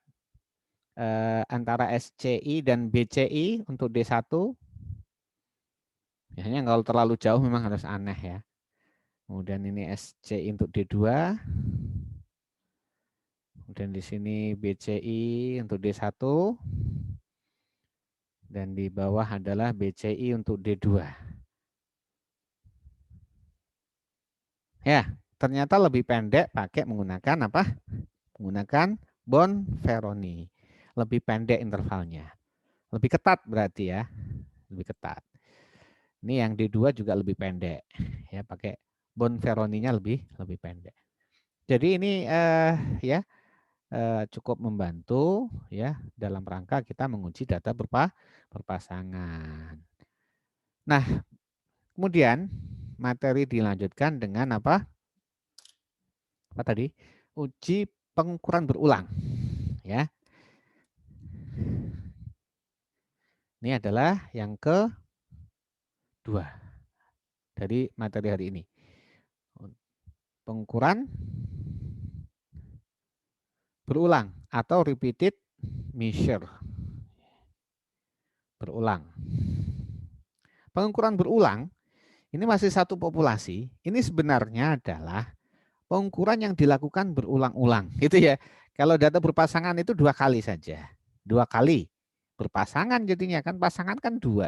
antara SCI dan BCI untuk D1. Biasanya kalau terlalu jauh memang harus aneh ya. Kemudian ini SCI untuk D2. Kemudian di sini BCI untuk D1. Dan di bawah adalah BCI untuk D2. Ya, ternyata lebih pendek pakai menggunakan apa? Menggunakan Bonferroni. Lebih pendek intervalnya. Lebih ketat berarti ya. Lebih ketat. Ini yang D2 juga lebih pendek. Ya, pakai Bonferroninya lebih pendek. Jadi ini ya cukup membantu ya dalam rangka kita menguji data berpasangan. Nah, kemudian materi dilanjutkan dengan apa? Apa tadi? Uji pengukuran berulang. Ya. Ini adalah yang kedua dari materi hari ini. Pengukuran berulang atau repeated measure. Berulang. Pengukuran berulang ini masih satu populasi. Ini sebenarnya adalah pengukuran yang dilakukan berulang-ulang, gitu ya. Kalau data berpasangan itu 2 kali saja, 2 kali berpasangan jadinya kan, pasangan kan 2.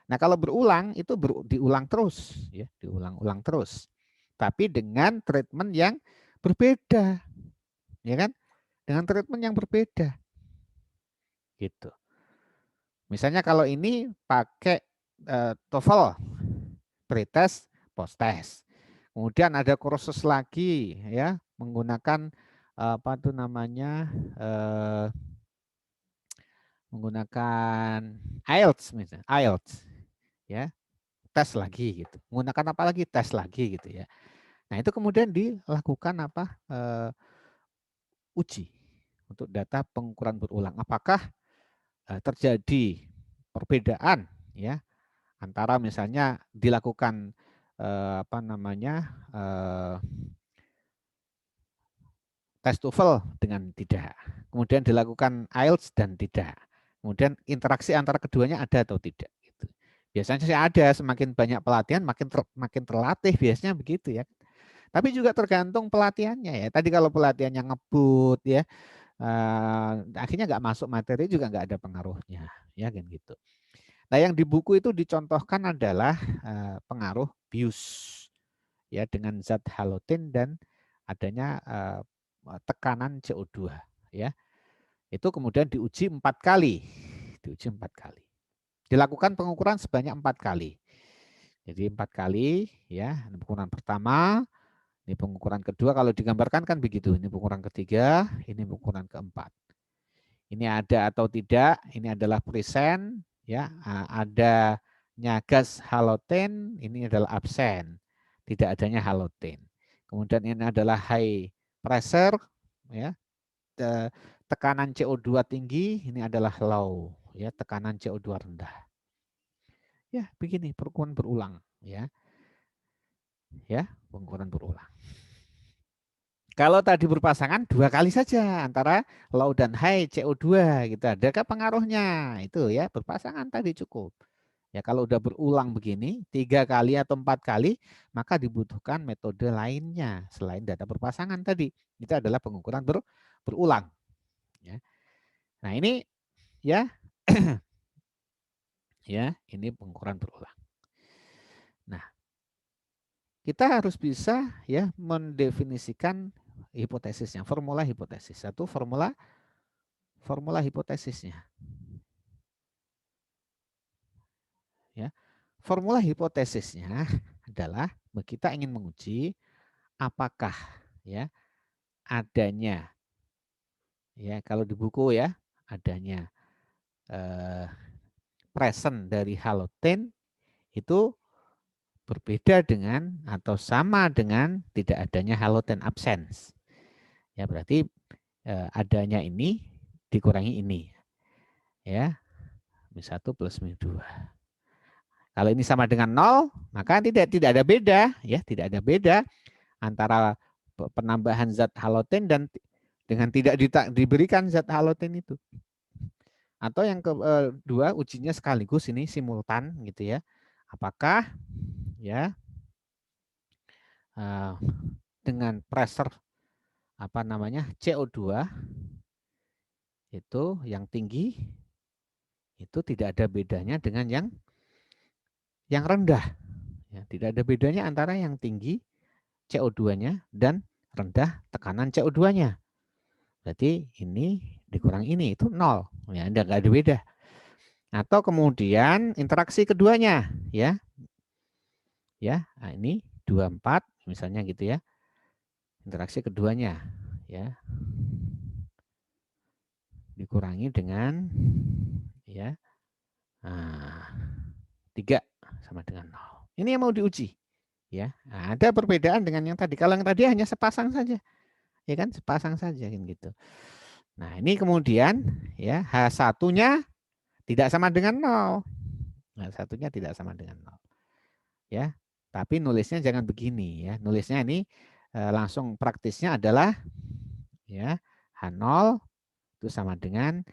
Nah kalau berulang itu diulang terus, ya, diulang-ulang terus, tapi dengan treatment yang berbeda, ya kan? Dengan treatment yang berbeda, gitu. Misalnya kalau ini pakai TOEFL, pretest, post-test. Kemudian ada kursus lagi ya menggunakan apa tuh namanya menggunakan IELTS misalnya, IELTS ya, tes lagi gitu. Menggunakan apa lagi? Tes lagi gitu ya. Nah, itu kemudian dilakukan apa? Uji untuk data pengukuran berulang. Apakah terjadi perbedaan ya antara misalnya dilakukan apa namanya tes TOEFL dengan tidak, kemudian dilakukan IELTS dan tidak, kemudian interaksi antara keduanya ada atau tidak. Gitu. Biasanya sih ada, semakin banyak pelatihan makin terlatih biasanya begitu ya. Tapi juga tergantung pelatihannya ya. Tadi kalau pelatihannya ngebut ya, akhirnya nggak masuk materi juga nggak ada pengaruhnya ya kan gitu. Nah yang di buku itu dicontohkan adalah pengaruh bius ya dengan zat halogen dan adanya tekanan CO2 ya. Itu kemudian diuji 4 kali. Diuji 4 kali. Dilakukan pengukuran sebanyak 4 kali. Jadi 4 kali ya, pengukuran pertama, ini pengukuran kedua, kalau digambarkan kan begitu. Ini pengukuran ketiga, ini pengukuran keempat. Ini ada atau tidak, ini adalah present ya, adanya gas halogen, ini adalah absen. Tidak adanya halogen. Kemudian ini adalah high pressure ya. Tekanan CO2 tinggi, ini adalah low ya, tekanan CO2 rendah. Ya, begini pengukuran berulang ya. Ya, pengukuran berulang. Kalau tadi berpasangan 2 kali saja antara low dan high CO2 gitu. Adakah pengaruhnya? Itu ya, berpasangan tadi cukup. Ya, kalau udah berulang begini 3 kali atau 4 kali, maka dibutuhkan metode lainnya selain data berpasangan tadi. Itu adalah pengukuran berulang. Ya. Nah, ini ya ya, ini pengukuran berulang. Nah, kita harus bisa ya mendefinisikan hipotesisnya, formula hipotesis. Satu formula hipotesisnya. Ya. Formula hipotesisnya adalah kita ingin menguji apakah ya adanya ya kalau di buku ya adanya present dari halogen itu berbeda dengan atau sama dengan tidak adanya halogen absence. Ya berarti adanya ini dikurangi ini. Ya. Mi1 plus Mi2. Kalau ini sama dengan 0, maka tidak ada beda ya, tidak ada beda antara penambahan zat halogen dan dengan tidak diberikan zat halogen itu. Atau yang kedua ujinya sekaligus ini simultan gitu ya. Apakah ya dengan pressure apa namanya CO2 itu yang tinggi itu tidak ada bedanya dengan yang rendah. Ya, tidak ada bedanya antara yang tinggi CO2-nya dan rendah tekanan CO2-nya. Berarti ini dikurang ini itu 0. Ya, nggak ada beda. Atau kemudian interaksi keduanya ya. Ya, nah ini 24 misalnya gitu ya. Interaksi keduanya ya. Dikurangi dengan ya. Nah, 3 sama dengan 0. Ini yang mau diuji. Ya, nah, ada perbedaan dengan yang tadi. Kalau yang tadi hanya sepasang saja. Ya kan, sepasang saja gitu. Nah, ini kemudian ya H1-nya tidak sama dengan 0. H1-nya tidak sama dengan 0. Ya. Tapi nulisnya jangan begini ya. Nulisnya ini langsung praktisnya adalah ya H0 itu sama dengan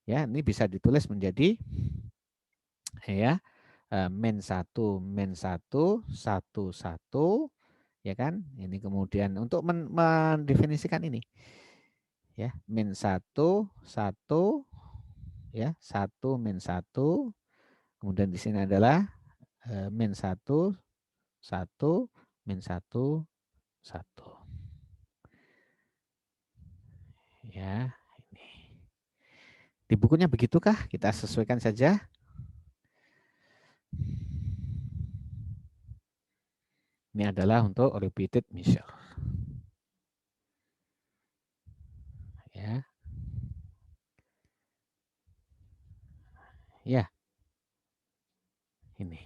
ya ini bisa ditulis menjadi ya min 1 1 1 1 ya kan. Ini kemudian untuk mendefinisikan ini ya min 1 1 ya 1 min 1 kemudian di sini adalah min 1 1 min 1 1 ya ini di bukunya begitukah? Kita sesuaikan saja. Ini adalah untuk repeated measure. Ya. Ya. Ini.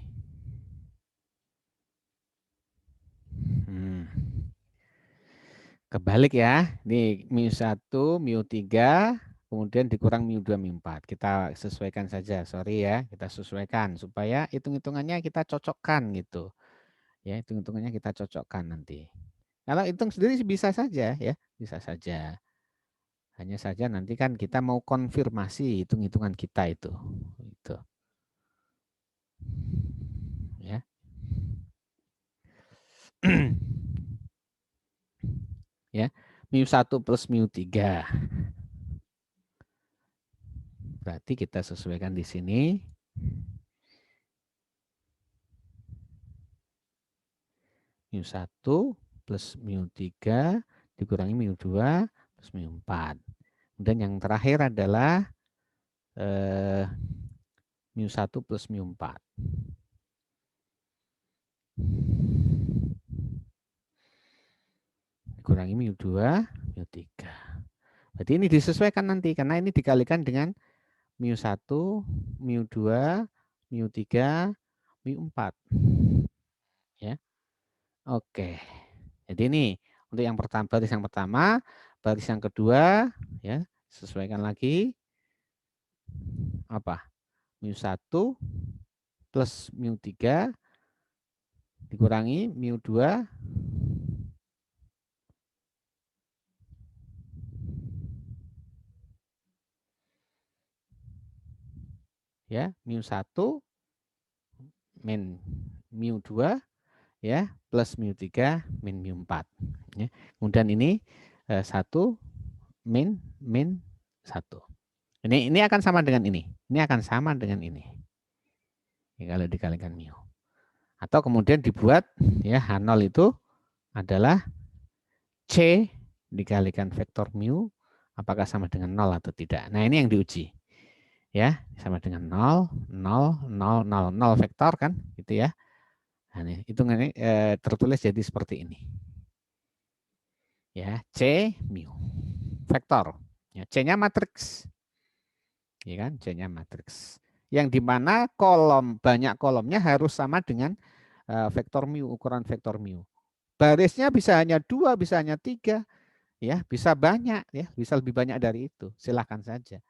Kebalik ya. Ini mu1, mu3, kemudian dikurang mu2, mu4. Kita sesuaikan saja, sorry ya. Kita sesuaikan supaya hitung-hitungannya kita cocokkan gitu. Ya, hitung-hitungannya kita cocokkan nanti. Kalau hitung sendiri bisa saja ya, bisa saja. Hanya saja nanti kan kita mau konfirmasi hitung-hitungan kita itu. Itu. Ya. Ya, mu1 plus mu3. Berarti kita sesuaikan di sini. mu1 plus mu3 dikurangi mu2 plus mu4. Kemudian yang terakhir adalah mu1 plus mu4. Dikurangi mu2, mu3. Berarti ini disesuaikan nanti karena ini dikalikan dengan mu1, mu2, mu3, mu4. Ya. Oke. Jadi ini untuk yang pertama, baris yang pertama, baris yang kedua ya, sesuaikan lagi apa? mu1 plus mu3 dikurangi mu2 ya, mu1 min mu2 ya, plus mu3 min mu4 ya. Kemudian ini 1 min 1. Ini akan sama dengan ini. Ini akan sama dengan ini. Ya, kalau dikalikan mu. Atau kemudian dibuat ya H0 itu adalah C dikalikan vektor mu apakah sama dengan 0 atau tidak. Nah, ini yang diuji. Ya, sama dengan 0, 0, 0, 0, 0 vektor kan gitu ya. Nah, ini hitungannya tertulis jadi seperti ini. Ya, C mu vektor. Ya, C-nya matriks. Ya kan, C-nya matriks. Yang dimana banyak kolomnya harus sama dengan vektor mu, ukuran vektor mu. Barisnya bisa hanya 2, bisa hanya 3, ya, bisa banyak, ya, bisa lebih banyak dari itu. Silahkan saja.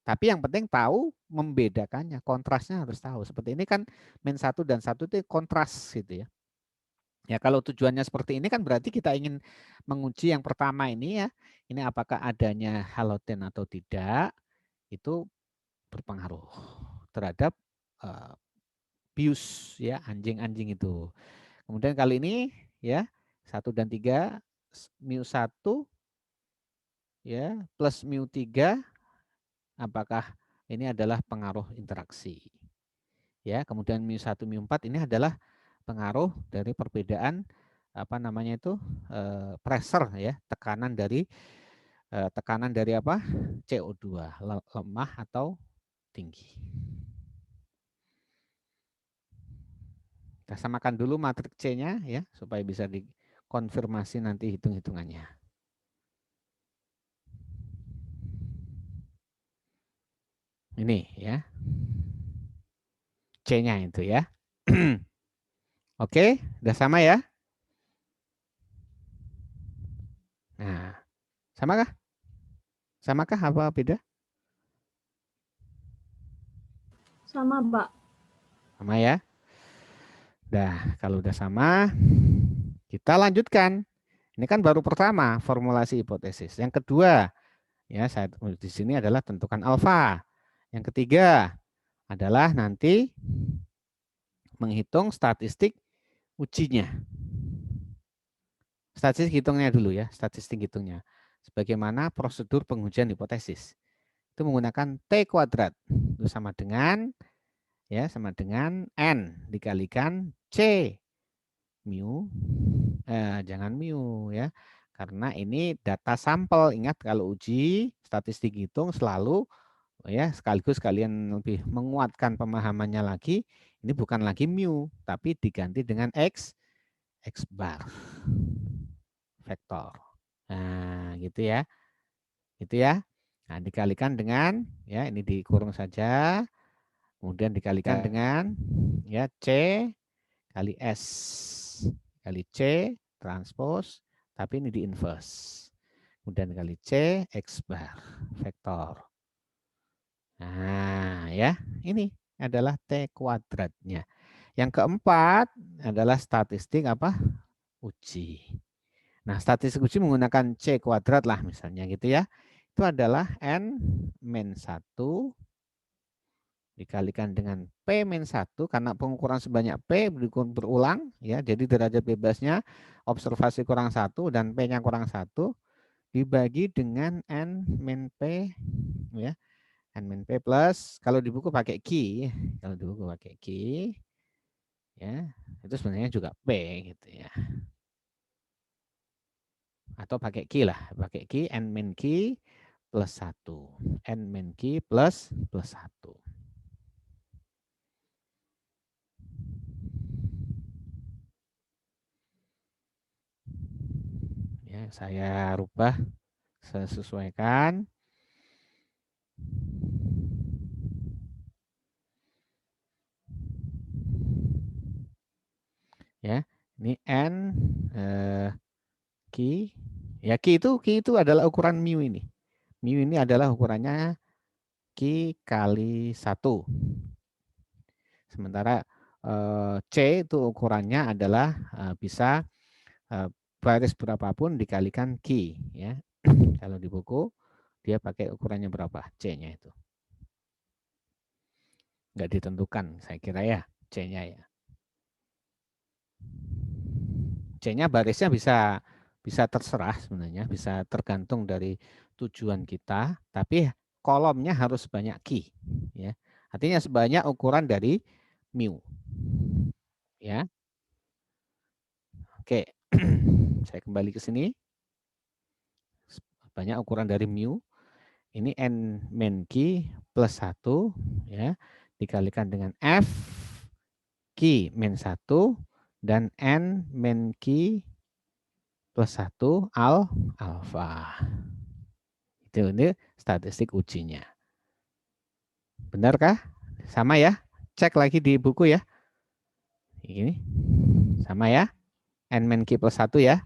Tapi yang penting tahu membedakannya, kontrasnya harus tahu. Seperti ini kan min 1 dan 1 itu kontras gitu ya. Ya kalau tujuannya seperti ini kan berarti kita ingin menguji yang pertama ini ya. Ini apakah adanya halogen atau tidak, itu berpengaruh terhadap bius ya, anjing-anjing itu. Kemudian kali ini ya 1 dan 3 mu1 ya plus mu3 apakah ini adalah pengaruh interaksi. Ya, kemudian mu1 mu4 ini adalah pengaruh dari perbedaan apa namanya itu pressure ya, tekanan dari apa? CO2, lemah atau tinggi. Kita samakan dulu matriks C-nya ya supaya bisa dikonfirmasi nanti hitung-hitungannya. Ini ya. C-nya itu ya. Oke, udah sama ya? Nah, samakah? Samakah apa beda? Sama, Pak. Sama ya. Nah, kalau udah sama, kita lanjutkan. Ini kan baru pertama formulasi hipotesis. Yang kedua, ya saya di sini adalah tentukan alfa. Yang ketiga adalah nanti menghitung statistik ujinya. Statistik hitungnya dulu ya, statistik hitungnya. Sebagaimana prosedur pengujian hipotesis. Itu menggunakan T kuadrat. Itu sama dengan N dikalikan C mu. Jangan mu ya. Karena ini data sampel. Ingat kalau uji statistik hitung selalu ya sekaligus kalian lebih menguatkan pemahamannya lagi. Ini bukan lagi mu, tapi diganti dengan X bar vektor. Nah, gitu ya. Gitu ya. Nah, dikalikan dengan ya ini dikurung saja Kemudian dikalikan dengan ya C kali S kali C transpose, tapi ini di inverse. Kemudian kali C X bar vektor. Nah, ya, ini adalah T kuadratnya. Yang keempat adalah statistik apa? Uji. Nah, statistik uji menggunakan C kuadrat lah misalnya gitu ya. Itu adalah N-1 dikalikan dengan P-1 karena pengukuran sebanyak P berulang ya. Jadi derajat bebasnya observasi kurang 1 dan P-nya kurang 1 dibagi dengan N-P ya. N-P plus kalau di buku pakai Q, kalau di buku pakai Q ya. Itu sebenarnya juga P gitu ya. Atau pakai Q lah, pakai Q N-Q plus 1. N-Q plus 1. Ya, saya rubah sesuaikan. Ya, ini N Q. Ya, Q itu adalah ukuran mu ini. Mu ini adalah ukurannya Q kali 1. Sementara C itu ukurannya adalah bisa baris berapapun dikalikan Q ya. Kalau di buku dia pakai ukurannya berapa C-nya itu. Enggak ditentukan saya kira ya C-nya ya. C-nya barisnya bisa terserah sebenarnya, bisa tergantung dari tujuan kita, tapi kolomnya harus banyak Q ya. Artinya sebanyak ukuran dari mu. Ya. Oke. Saya kembali ke sini. Banyak ukuran dari mu. Ini N-Q plus 1 ya, dikalikan dengan F Q min 1 dan N-Q plus 1 alfa. Ini statistik ujinya. Benarkah? Sama ya? Cek lagi di buku ya. Ini sama ya? N-Q plus 1 ya.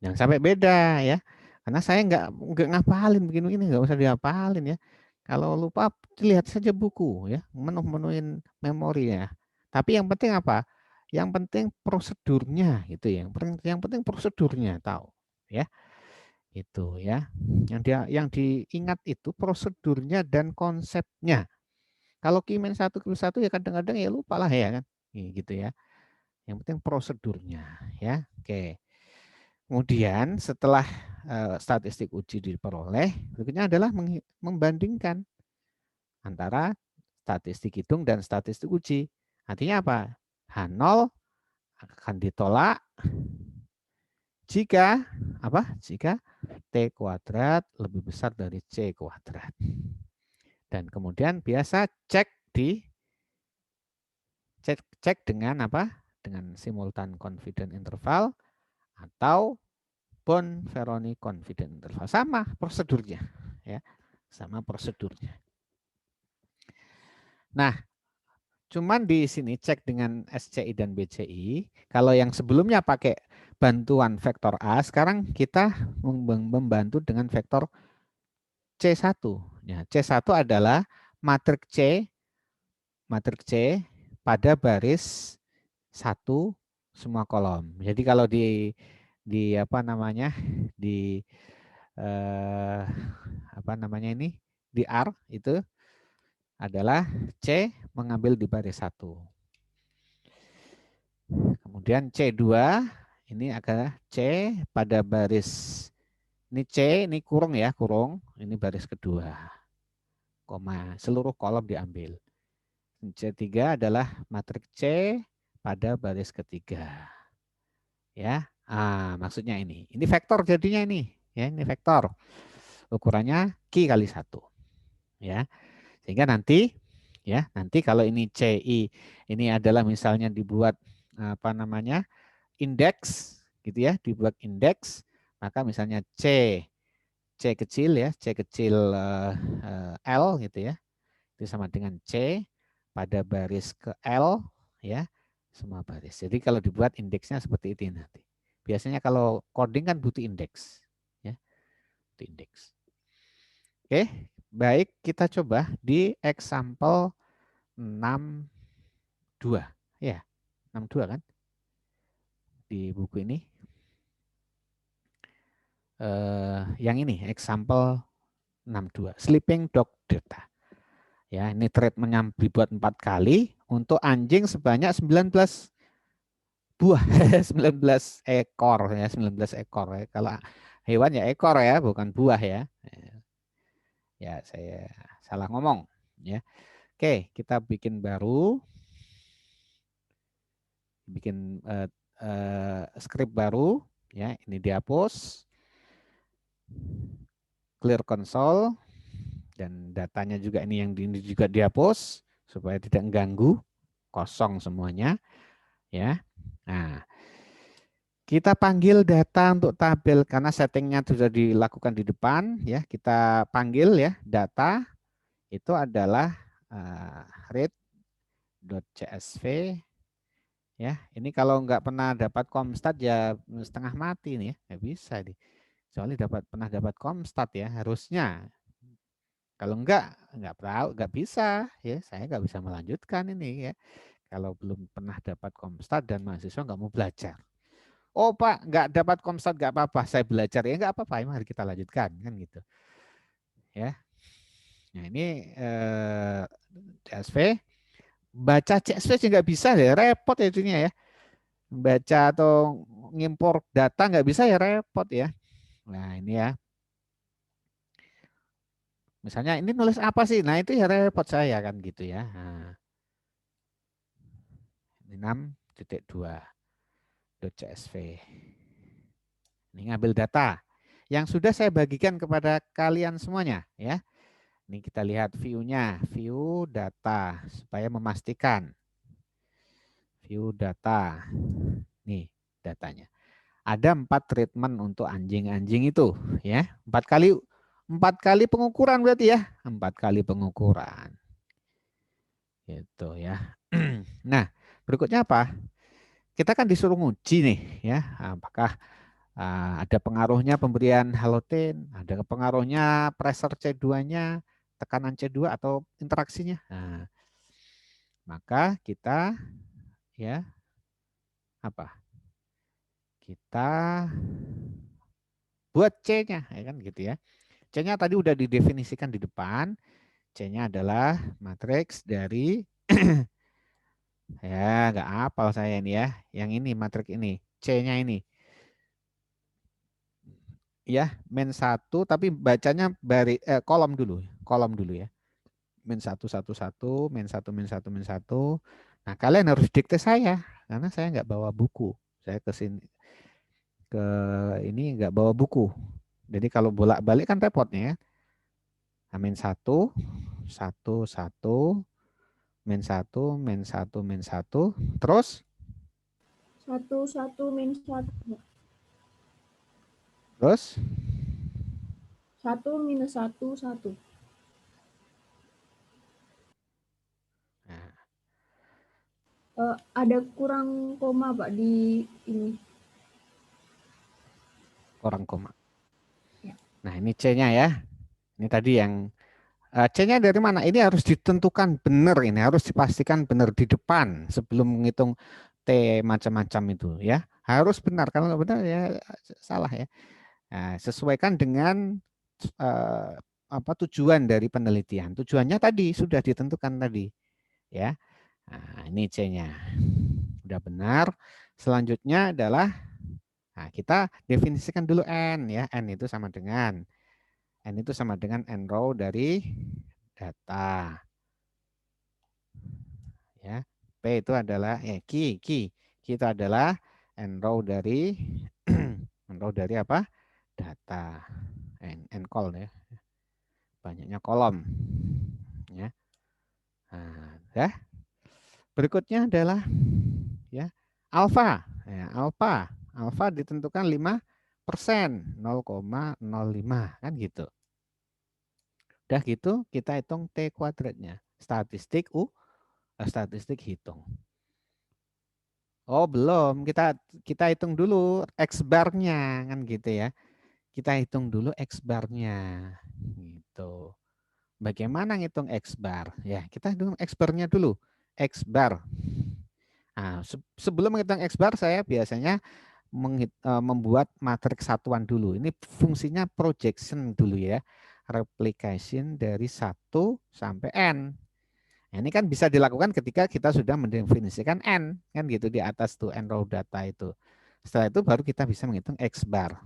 Jangan sampai beda ya. Karena saya nggak ngapalin begini-begini, nggak usah dihafalin ya. Kalau lupa lihat saja buku ya, menuhin memorinya. Tapi yang penting apa? Yang penting prosedurnya gitu ya. Yang penting prosedurnya tahu ya. Itu ya. Yang diingat itu prosedurnya dan konsepnya. Kalau Q-1 Q1 ya kadang-kadang ya lupa lah ya kan. Gitu ya. Yang penting prosedurnya ya. Oke. Kemudian setelah statistik uji diperoleh, berikutnya adalah membandingkan antara statistik hitung dan statistik uji. Artinya apa? H0 akan ditolak jika apa? Jika T kuadrat lebih besar dari C kuadrat. Dan kemudian biasa cek dengan apa? Dengan simultan confidence interval atau Bonferroni confidence interval. Sama prosedurnya ya. Sama prosedurnya. Nah, cuman di sini cek dengan SCI dan BCI. Kalau yang sebelumnya pakai bantuan vektor A, sekarang kita membantu dengan vektor C1. Ya, C1 adalah matriks C pada baris 1 semua kolom. Jadi kalau di apa namanya? Di apa namanya ini? Di R itu adalah C mengambil di baris 1. Kemudian C2 ini adalah C pada baris ini C, ini kurung ya, kurung. Ini baris kedua. Koma, seluruh kolom diambil. C3 adalah matriks C pada baris ketiga. Ya. Maksudnya ini. Ini vektor jadinya ini, ya, ini vektor. Ukurannya Q kali 1. Ya. Sehingga nanti kalau ini CI ini adalah misalnya dibuat apa namanya? Indeks gitu ya, dibuat indeks, maka misalnya C kecil ya, C kecil L gitu ya. Itu sama dengan C pada baris ke L ya, semua baris. Jadi kalau dibuat indeksnya seperti itu nanti. Biasanya kalau coding kan butuh indeks ya. Butuh indeks. Oke, baik, kita coba di example 62 ya. 62 kan di buku ini. Yang ini example 62 sleeping dog data. Ya, ini treatmentnya dibuat 4 kali untuk anjing sebanyak 19 buah, 19 ekor ya, 19 ekor ya. Kalau hewan ya ekor ya, bukan buah ya. Ya, saya salah ngomong ya. Oke, kita bikin baru. Bikin script baru ya, ini dihapus. Clear console dan datanya juga ini juga dihapus supaya tidak mengganggu, kosong semuanya ya. Nah, kita panggil data untuk tabel karena settingnya sudah dilakukan di depan ya. Kita panggil ya data itu adalah read.csv ya. Ini kalau nggak pernah dapat comstat ya setengah mati nih ya, nggak bisa nih. Kecuali pernah dapat comstat ya harusnya. Kalau nggak tahu, nggak bisa ya. Saya nggak bisa melanjutkan ini ya. Kalau belum pernah dapat comstat dan mahasiswa nggak mau belajar. Oh Pak, nggak dapat comstat nggak apa-apa, saya belajar ya nggak apa-apa, mari kita lanjutkan kan gitu. Ya. Nah ini CSV, baca CSV sih nggak bisa ya, repot ya itunya ya. Baca atau ngimpor data nggak bisa ya repot ya. Nah ini ya. Misalnya ini nulis apa sih? Nah itu ya repot saya kan gitu ya. Nah, 6.2.csv. Ini ngambil data yang sudah saya bagikan kepada kalian semuanya ya. Ini kita lihat view-nya, view data supaya memastikan. View data. Nih datanya. Ada 4 treatment untuk anjing-anjing itu ya. 4 kali pengukuran berarti ya. 4 kali pengukuran. Gitu ya. Nah, berikutnya apa? Kita kan disuruh nguji nih ya. Apakah ada pengaruhnya pemberian halogen, ada pengaruhnya pressure C2-nya, tekanan C2 atau interaksinya. Nah, maka kita ya apa? Kita buat C-nya ya kan gitu ya. C-nya tadi udah didefinisikan di depan. C-nya adalah matriks dari ya nggak hafal saya ini ya. Yang ini matriks ini, C-nya ini. Ya, min 1 tapi bacanya kolom dulu ya. Min 1 1 1, min 1 min 1 min 1. Nah, kalian harus dikte saya karena saya nggak bawa buku. Saya ke ini nggak bawa buku. Jadi kalau bolak-balik kan repotnya ya. Min 1 1 1 min 1 min 1 min 1 terus 1 min 1. terus 1 minus 1 1. nah, Ada kurang koma Pak di ini. kurang koma. Ya. Nah, ini C-nya ya. Ini tadi yang C-nya dari mana? Ini harus ditentukan benar, ini harus dipastikan benar di depan sebelum menghitung T macam-macam itu ya. Harus benar, kalau nggak benar ya salah ya. Nah, sesuaikan dengan tujuan dari penelitian. Tujuannya tadi sudah ditentukan tadi ya. Nah, ini C-nya. Udah benar. Selanjutnya adalah kita definisikan dulu N ya. N itu sama dengan N row dari data. Ya. P itu adalah key itu adalah N row dari N row dari apa? Data. N call ya. Banyaknya kolom. Ya. Nah, ya. Berikutnya adalah ya alfa. Ya, alfa ditentukan 5%, 0,05 kan gitu. Udah gitu kita hitung T kuadratnya. Statistik statistik hitung. Oh, belum. Kita hitung dulu X bar-nya kan gitu ya. Kita hitung dulu X bar-nya. Gitu. Bagaimana ngitung X bar? Ya, kita hitung X bar-nya dulu. X bar. Nah, sebelum menghitung X bar saya biasanya membuat matriks satuan dulu. Ini fungsinya projection dulu ya. Replication dari 1 sampai N. Nah, ini kan bisa dilakukan ketika kita sudah mendefinisikan N. Kan gitu di atas tuh N raw data itu. Setelah itu baru kita bisa menghitung X bar.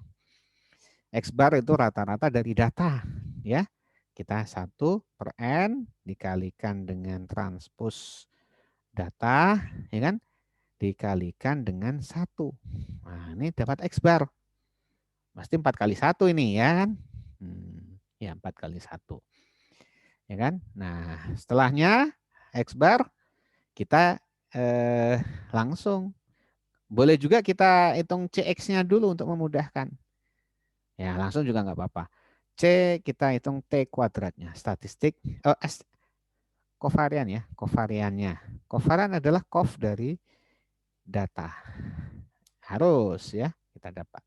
X bar itu rata-rata dari data. Ya, kita 1 per N dikalikan dengan transpose data. Ya kan? Dikalikan dengan 1. Nah, ini dapat X bar. Pasti 4 kali 1 ini ya kan. Ya 4 kali 1. Ya kan. Nah setelahnya X bar kita langsung. Boleh juga kita hitung CX-nya dulu untuk memudahkan. Ya langsung juga nggak apa-apa. C kita hitung T kuadratnya. Statistik. Kovarian ya. Kovariannya. Kovarian adalah kov dari data. Harus ya kita dapat.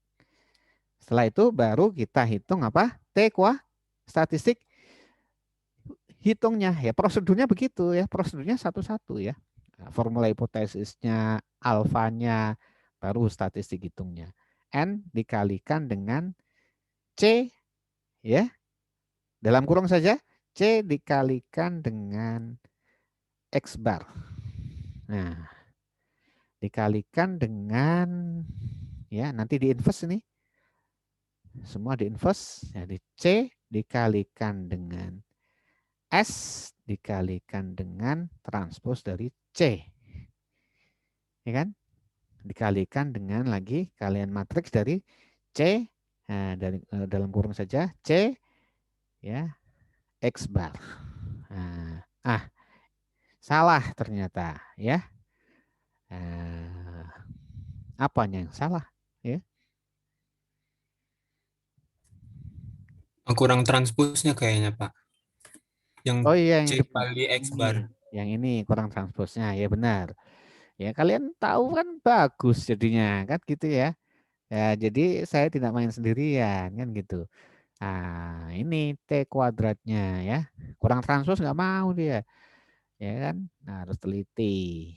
Setelah itu baru kita hitung apa? T kuah statistik hitungnya ya. Prosedurnya begitu ya. Prosedurnya satu-satu ya. Formula hipotesisnya, alfanya, baru statistik hitungnya. N dikalikan dengan C ya. Dalam kurung saja C dikalikan dengan X bar. Nah, dikalikan dengan ya nanti di inverse ini. Semua di inverse, jadi C dikalikan dengan S dikalikan dengan transpose dari C. Ya kan? Dikalikan dengan lagi kalian matriks dari C, nah, dari dalam kurung saja C ya X bar. Nah, salah ternyata ya. Apanya yang salah ya? Kurang transposnya kayaknya, Pak. Yang Oh iya yang C depan. kali X bar. Yang ini kurang transposnya ya benar. Ya kalian tahu kan bagus jadinya kan gitu ya. Ya jadi saya tidak main sendirian kan gitu. Nah ini T kuadratnya ya. Kurang transpose nggak mau dia. Ya kan. Nah, harus teliti.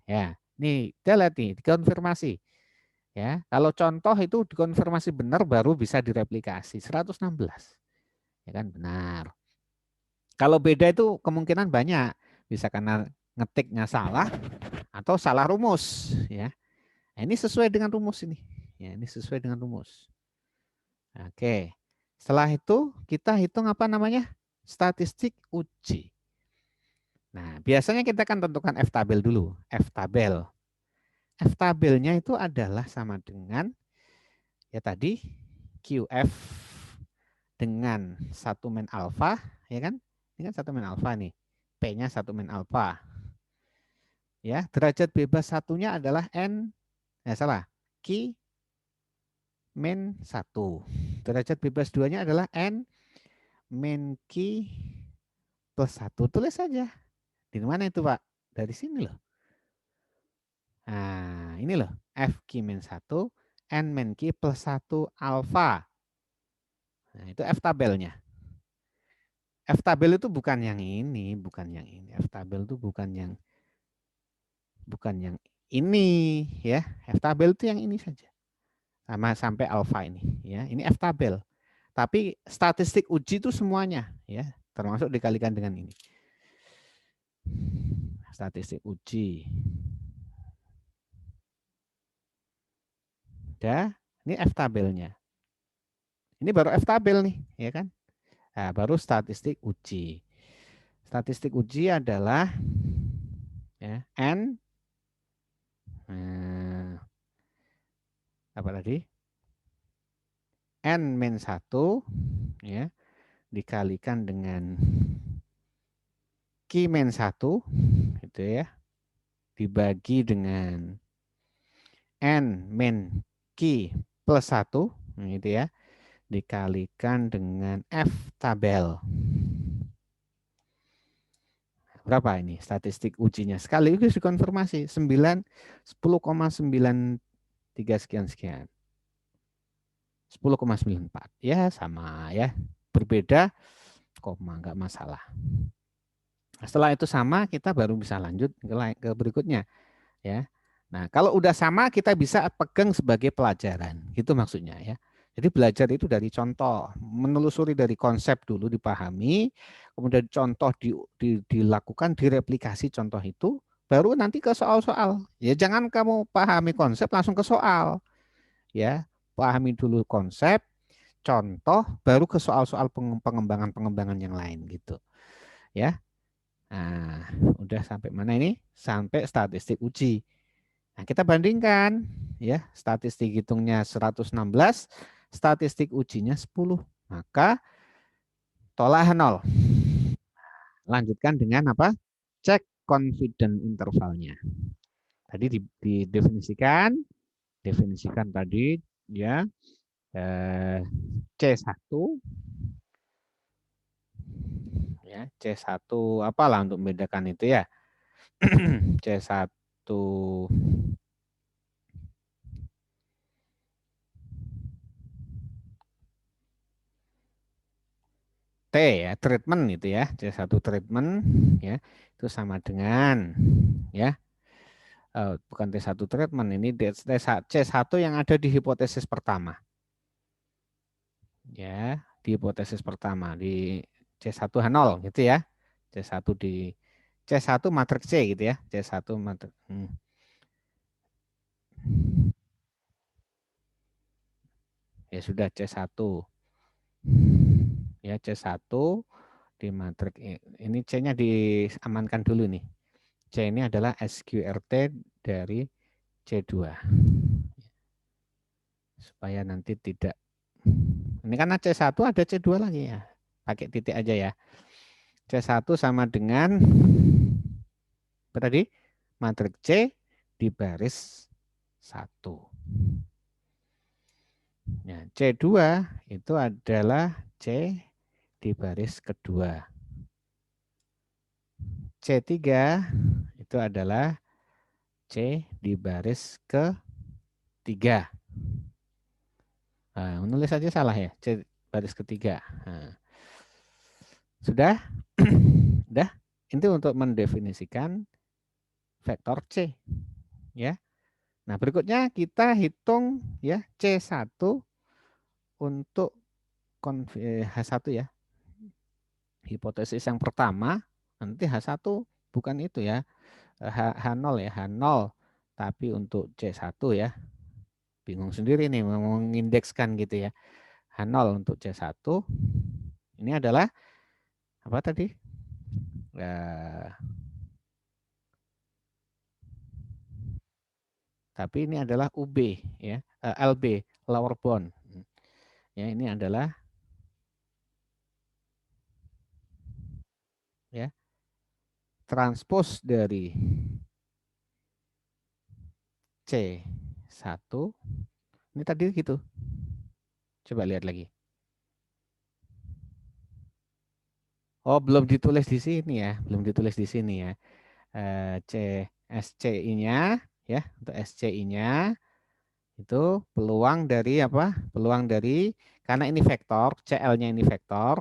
Ya. Nih kita lihat nih dikonfirmasi. Ya, kalau contoh itu dikonfirmasi benar baru bisa direplikasi 116. Ya kan benar. Kalau beda itu kemungkinan banyak. Bisa karena ngetiknya salah atau salah rumus ya. Nah, ini sesuai dengan rumus ini. Ya, ini sesuai dengan rumus. Oke. Setelah itu kita hitung apa namanya? Statistik uji. Nah, biasanya kita akan tentukan F tabel dulu. F tabel. F tabelnya itu adalah sama dengan ya tadi QF dengan 1 min alfa, ya kan? Ini kan 1 min alfa nih. P-nya 1 min alfa. Ya, derajat bebas satunya adalah N, salah, Q min 1. Derajat bebas 2-nya adalah N min Q plus 1. Tulis saja. Di mana itu, Pak? Dari sini loh. Nah, ini loh. F Q min 1, N min Q plus 1 alfa. Nah, itu F tabelnya. F tabel itu bukan yang ini, bukan yang ini. F tabel itu bukan yang ini ya. F tabel itu yang ini saja. Sama sampai alfa ini ya. Ini F tabel. Tapi statistik uji itu semuanya ya, termasuk dikalikan dengan ini. Statistik uji. Udah, ini F tabelnya. Ini baru F tabel nih, ya kan? Nah, baru statistik uji. Statistik uji adalah ya, N apa tadi? N min 1 ya, dikalikan dengan Q min 1 gitu ya. Dibagi dengan N min Q plus 1 gitu ya. Dikalikan dengan F tabel. berapa ini statistik ujinya? Sekaligus dikonfirmasi 10,93 sekian. 10,94. Ya sama ya. Berbeda koma, enggak masalah. Setelah itu sama, kita baru bisa lanjut ke berikutnya. Ya. Nah, kalau udah sama kita bisa pegang sebagai pelajaran. Gitu maksudnya ya. Jadi belajar itu dari contoh, menelusuri dari konsep dulu dipahami, kemudian contoh dilakukan, direplikasi contoh itu, baru nanti ke soal-soal. Ya jangan kamu pahami konsep langsung ke soal. Ya, pahami dulu konsep, contoh, baru ke soal-soal pengembangan yang lain gitu. Ya. Nah, udah sampai mana ini? Sampai statistik uji. Nah, kita bandingkan ya, statistik hitungnya 116, statistik ujinya 10. Maka tolak 0. Lanjutkan dengan apa? Cek confidence intervalnya. Tadi didefinisikan tadi ya C1 ya, C1 apalah untuk membedakan itu ya. C1 T ya, treatment itu ya, C1 treatment ya, itu sama dengan ya, bukan T1 treatment, ini C1 yang ada di hipotesis pertama. Ya, di hipotesis pertama di C1 H0 gitu ya. C1 di C1 matriks C gitu ya, C1 matriks. Ya sudah C1. Ya C1 di matriks ini C-nya diamankan dulu nih. C ini adalah SQRT dari C2. Supaya nanti tidak. Ini karena C1 ada C2 lagi ya. Pakai titik aja ya. C1 sama dengan apa tadi? Matriks C di baris 1. Ya, C2 itu adalah C di baris kedua. C3 itu adalah C di baris ketiga. Nah, menulis saja salah ya, C baris ketiga. Nah, sudah? Sudah? Itu untuk mendefinisikan vektor C. Ya. Nah, berikutnya kita hitung ya C1 untuk H1 ya. Hipotesis yang pertama, nanti H1 bukan itu ya. H0 ya, H0. Tapi untuk C1 ya. Bingung sendiri nih mengindekskan gitu ya. H0 untuk C1. Ini adalah apa tadi? Tapi ini adalah UB ya, LB lower bound. Ya, ini adalah ya transpos dari C1. Ini tadi gitu. Coba lihat lagi. Oh, belum ditulis di sini ya, belum ditulis di sini ya. SCI-nya ya, untuk SCI-nya itu peluang dari apa? Peluang dari karena ini vektor, CL-nya ini vektor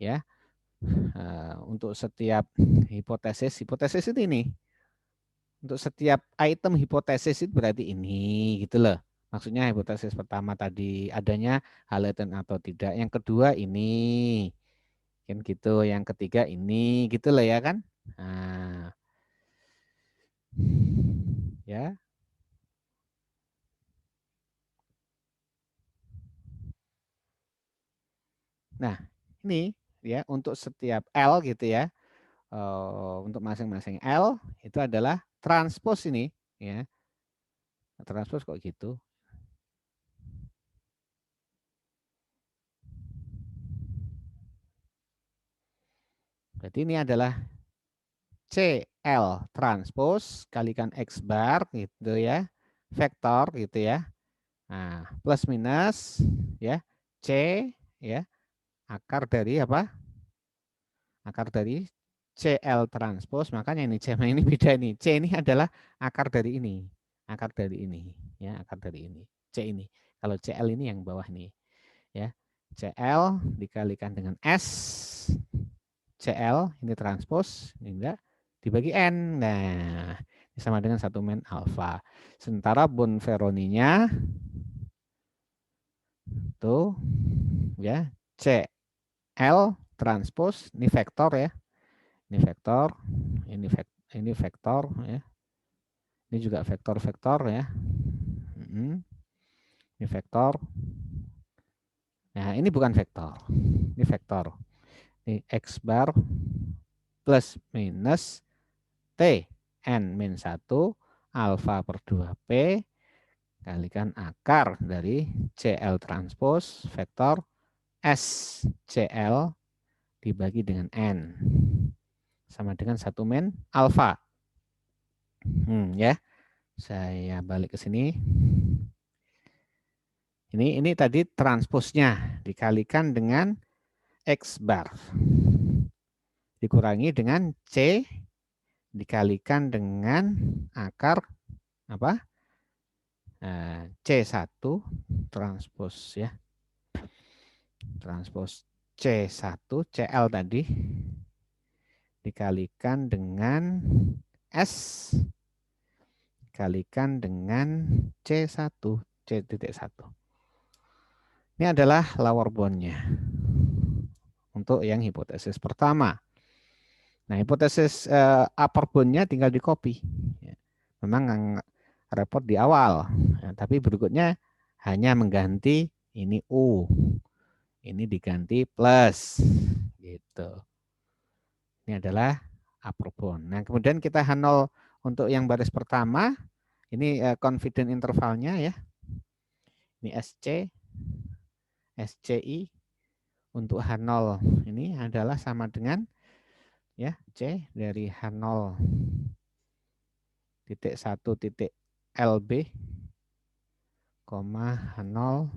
ya. Untuk setiap hipotesis ini. Untuk setiap item hipotesis itu berarti ini gitu loh. Maksudnya hipotesis pertama tadi adanya halogen atau tidak. Yang kedua ini. Kan gitu. Yang ketiga ini gitu loh ya kan. Nah. Ya. Nah, ini ya untuk setiap L gitu ya. Untuk masing-masing L itu adalah transpos ini ya. Transpos kok gitu. Berarti ini adalah CL transpos kalikan X bar gitu ya. Vektor gitu ya. Nah, plus minus ya. C ya. Akar dari apa? Akar dari CL transpose, makanya ini C ini beda nih. C ini adalah akar dari ini. Akar dari ini. Ya, akar dari ini. C ini. Kalau CL ini yang bawah nih. Ya. CL dikalikan dengan S. CL ini transpose. Ini enggak. Dibagi N. Nah, ini sama dengan 1 men alfa. Sementara Bonferroninya tuh ya CL transpose ini vektor ya. Ini vektor, ini vektor ya. Ini juga vektor-vektor ya. Ini vektor. Nah, ini bukan vektor. Ini vektor. Ini X bar plus minus T N min 1 alfa per 2P kalikan akar dari CL transpose vektor SCL dibagi dengan N. Sama dengan 1 min alfa. Ya. Saya balik ke sini. Ini tadi transposnya dikalikan dengan X bar. Dikurangi dengan C dikalikan dengan akar apa? C1 transpos ya. Transpos C1 CL tadi dikalikan dengan S dikalikan dengan C1 C.1. Ini adalah lower bound-nya untuk yang hipotesis pertama. Nah, hipotesis upper bound-nya tinggal di copy. Memang repot di awal, ya, tapi berikutnya hanya mengganti ini U, ini diganti plus, gitu. Ini adalah upper bound. Nah, kemudian kita H0 untuk yang baris pertama, ini confidence intervalnya ya. Ini SC, SCI untuk H0 ini adalah sama dengan ya C dari H0 titik 1 titik LB H0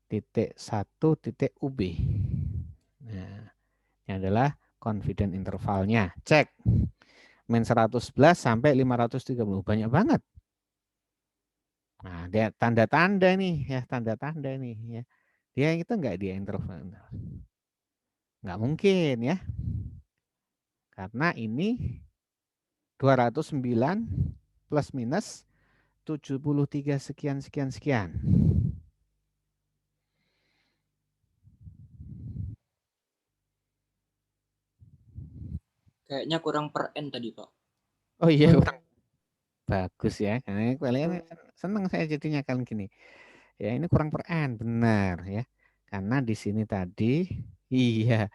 titik 1 titik UB. Nah, ini adalah confidence intervalnya. Cek min 111 sampai 530, banyak banget. Nah, dia tanda-tanda nih ya, tanda-tanda nih ya. Dia itu enggak dia interval. Enggak mungkin ya. Karena ini 209 plus minus 73 sekian sekian sekian. Kayaknya kurang per N tadi, Pak. Oh iya, bagus ya. Karena kalian senang saya jadinya kalian gini. Ya, ini kurang per N, benar ya. Karena di sini tadi, iya,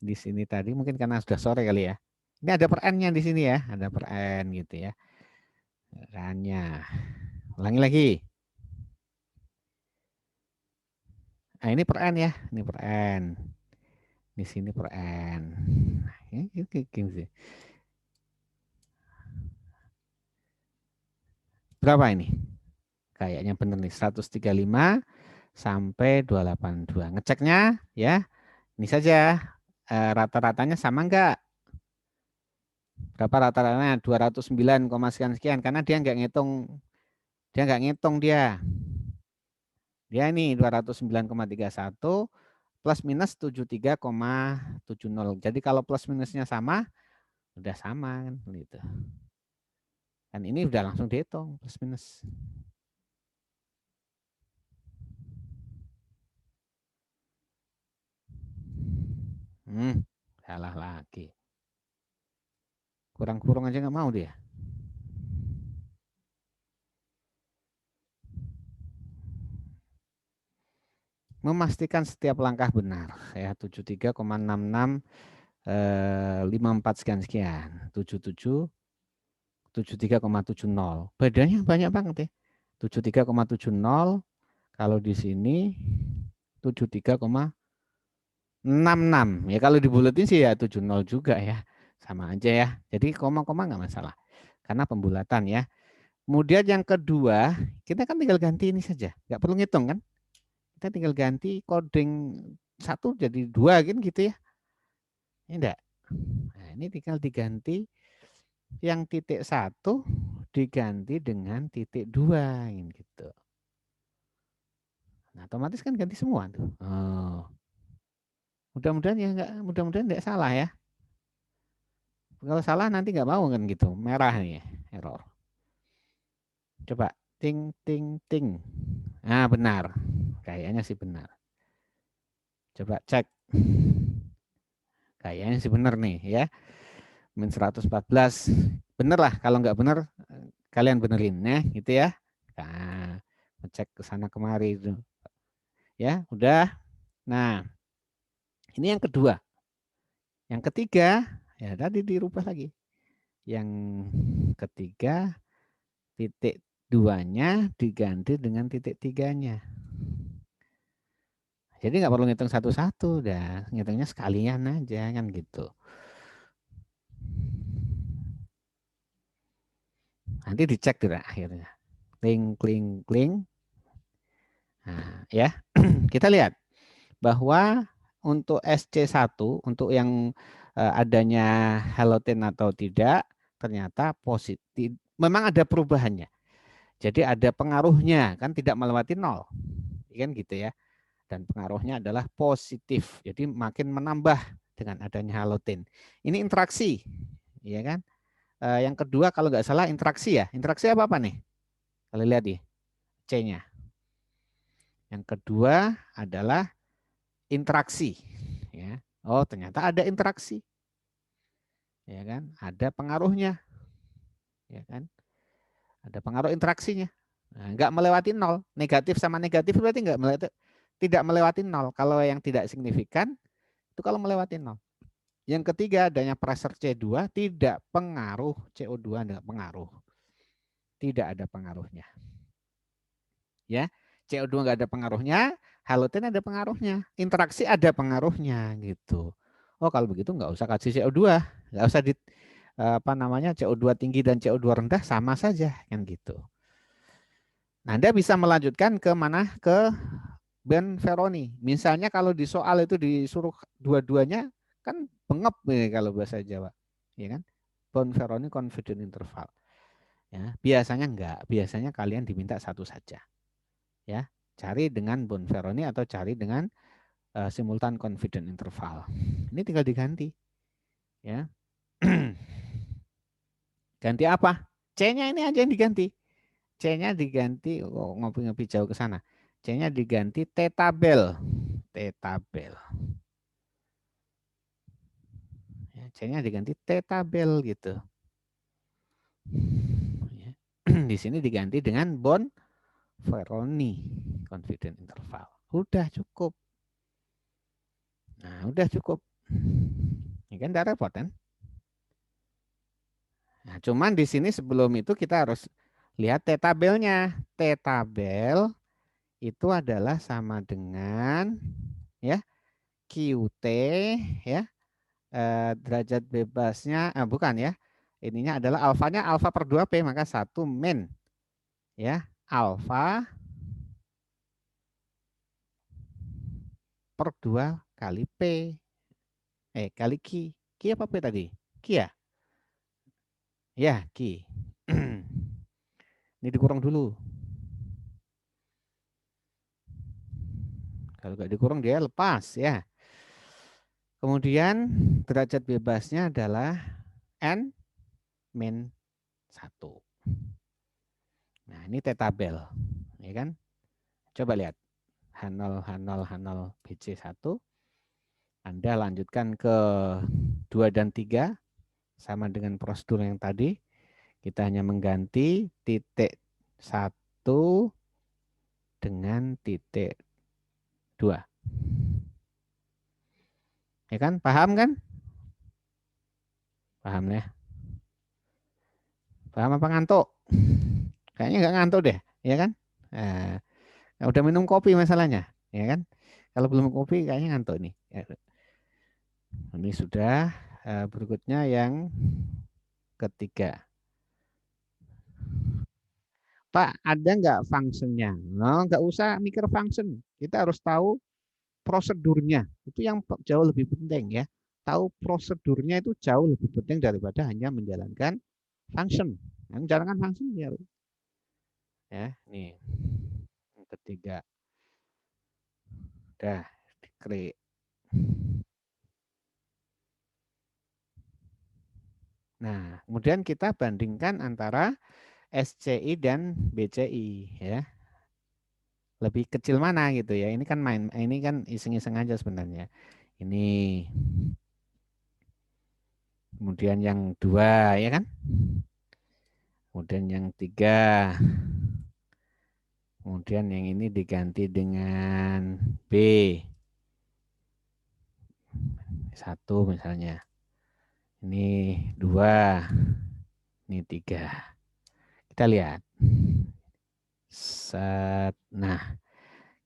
di sini tadi mungkin karena sudah sore kali ya. Ini ada per N-nya di sini ya, ada per N gitu ya. N-nya. Ulangi lagi. Nah, ini per N ya, ini per N. Di sini per N. Ini sih. Berapa ini? Kayaknya benar nih, 135 sampai 282. Ngeceknya ya, ini saja rata-ratanya sama enggak? Berapa rata-ratanya? 209, sekian karena dia enggak ngitung. Dia enggak ngitung dia. Dia ini 209,31 plus minus 73,70. Jadi kalau plus minusnya sama, udah sama kan gitu. Dan ini udah langsung dihitung plus minus. Salah lagi. Kurang-kurang aja nggak mau dia. Memastikan setiap langkah benar ya 73,6654 sekian 77 73,70. Bedanya banyak banget ya. 73,70 kalau di sini 73,66. Ya kalau dibulatin sih ya 70 juga ya. Sama aja ya. Jadi koma-koma nggak masalah. Karena pembulatan ya. Kemudian yang kedua, kita kan tinggal ganti ini saja. Nggak perlu ngitung kan. Kita tinggal ganti coding 1 jadi 2 kan gitu ya. Ini enggak. Nah, ini tinggal diganti yang titik 1 diganti dengan titik 2 gitu. Nah, otomatis kan ganti semua tuh. Oh. Mudah-mudahan ya mudah-mudahan enggak salah ya. Kalau salah nanti nggak mau kan gitu, merah nih error. Coba ting ting ting. Nah, benar. Kayaknya sih benar. Coba cek. Kayaknya sih benar nih ya. Min 114. Bener lah, kalau nggak bener kalian benerin ya, gitu ya. Nah, ngecek ke sana kemari itu. Ya, udah. Nah, ini yang kedua. Yang ketiga, ya tadi dirubah lagi. Yang ketiga, titik 2-nya diganti dengan titik 3-nya. Jadi nggak perlu ngitung satu-satu, dah ngitungnya sekalian aja kan gitu. Nanti dicek tuh akhirnya. Kling, kling, kling. Nah, ya, kita lihat bahwa untuk SC1, untuk yang adanya halogen atau tidak, ternyata positif. Memang ada perubahannya. Jadi ada pengaruhnya, kan tidak melewati 0. Kan gitu ya. Dan pengaruhnya adalah positif. Jadi makin menambah dengan adanya halogen. Ini interaksi, ya kan? Yang kedua kalau nggak salah interaksi ya. Interaksi apa nih? Kalau lihat nih, C-nya. Yang kedua adalah interaksi. Ya. Oh ternyata ada interaksi. Ya kan? Ada pengaruhnya. Ya kan? Ada pengaruh interaksinya. Nah, nggak melewati 0. Negatif sama negatif berarti tidak melewati 0. Kalau yang tidak signifikan itu kalau melewati 0. Yang ketiga adanya pressure C2 tidak pengaruh, CO2 tidak pengaruh. Tidak ada pengaruhnya. Ya, CO2 nggak ada pengaruhnya, halogen ada pengaruhnya, interaksi ada pengaruhnya gitu. Oh kalau begitu nggak usah kasih CO2, nggak usah di CO2 tinggi dan CO2 rendah sama saja kan gitu. Nah, Anda bisa melanjutkan ke mana? Ke Bonferroni. Misalnya kalau di soal itu disuruh dua-duanya kan bengep nih kalau bahasa Jawa, ya kan? Bonferroni confidence interval. Ya, biasanya enggak, biasanya kalian diminta satu saja. Ya, cari dengan Bonferroni atau cari dengan simultan confidence interval. Ini tinggal diganti. Ya. Ganti apa? C-nya ini aja yang diganti. C-nya diganti, ngopi-ngopi jauh ke sana. C-nya diganti T-tabel. T-tabel. Ya, C-nya diganti T-tabel gitu. Ya. Di sini diganti dengan Bonferroni confidence interval. Udah cukup. Nah, udah cukup. Ini kan tidak repot kan? Nah, cuman di sini sebelum itu kita harus lihat T-tabelnya. T-tabel itu adalah sama dengan ya QT ya derajat bebasnya bukan ya. Ininya adalah alfanya alfa per 2P maka 1 min ya alfa per 2 kali P kali Q. Q apa P tadi? Q ya? Ya, Q. Ini dikurang dulu. Kalau nggak dikurang dia lepas ya. Kemudian derajat bebasnya adalah N min 1. Nah ini T-tabel. Ya kan? Coba lihat. H0, H0, H0, BC1. Anda lanjutkan ke 2 dan 3. Sama dengan prosedur yang tadi. Kita hanya mengganti titik 1 dengan titik 2. Ya kan? Paham kan? Paham ya? Paham apa ngantuk? Kayaknya nggak ngantuk deh, ya kan? Nah, udah minum kopi masalahnya, ya kan? Kalau belum kopi kayaknya ngantuk nih. Ini sudah berikutnya yang ketiga. Pak, ada nggak functionnya? No, nggak usah mikir function. Kita harus tahu prosedurnya. Itu yang jauh lebih penting ya. tahu prosedurnya itu jauh lebih penting daripada hanya menjalankan function. Menjalankan function ya nih yang ketiga udah diklik. Nah, kemudian kita bandingkan antara SCI dan BCI ya. Lebih kecil mana gitu ya. Ini kan ini kan iseng-iseng aja sebenarnya. Ini kemudian yang 2 ya kan. Kemudian yang 3. Kemudian yang ini diganti dengan B. 1 misalnya. Ini 2. Ini 3. Kita lihat. Nah,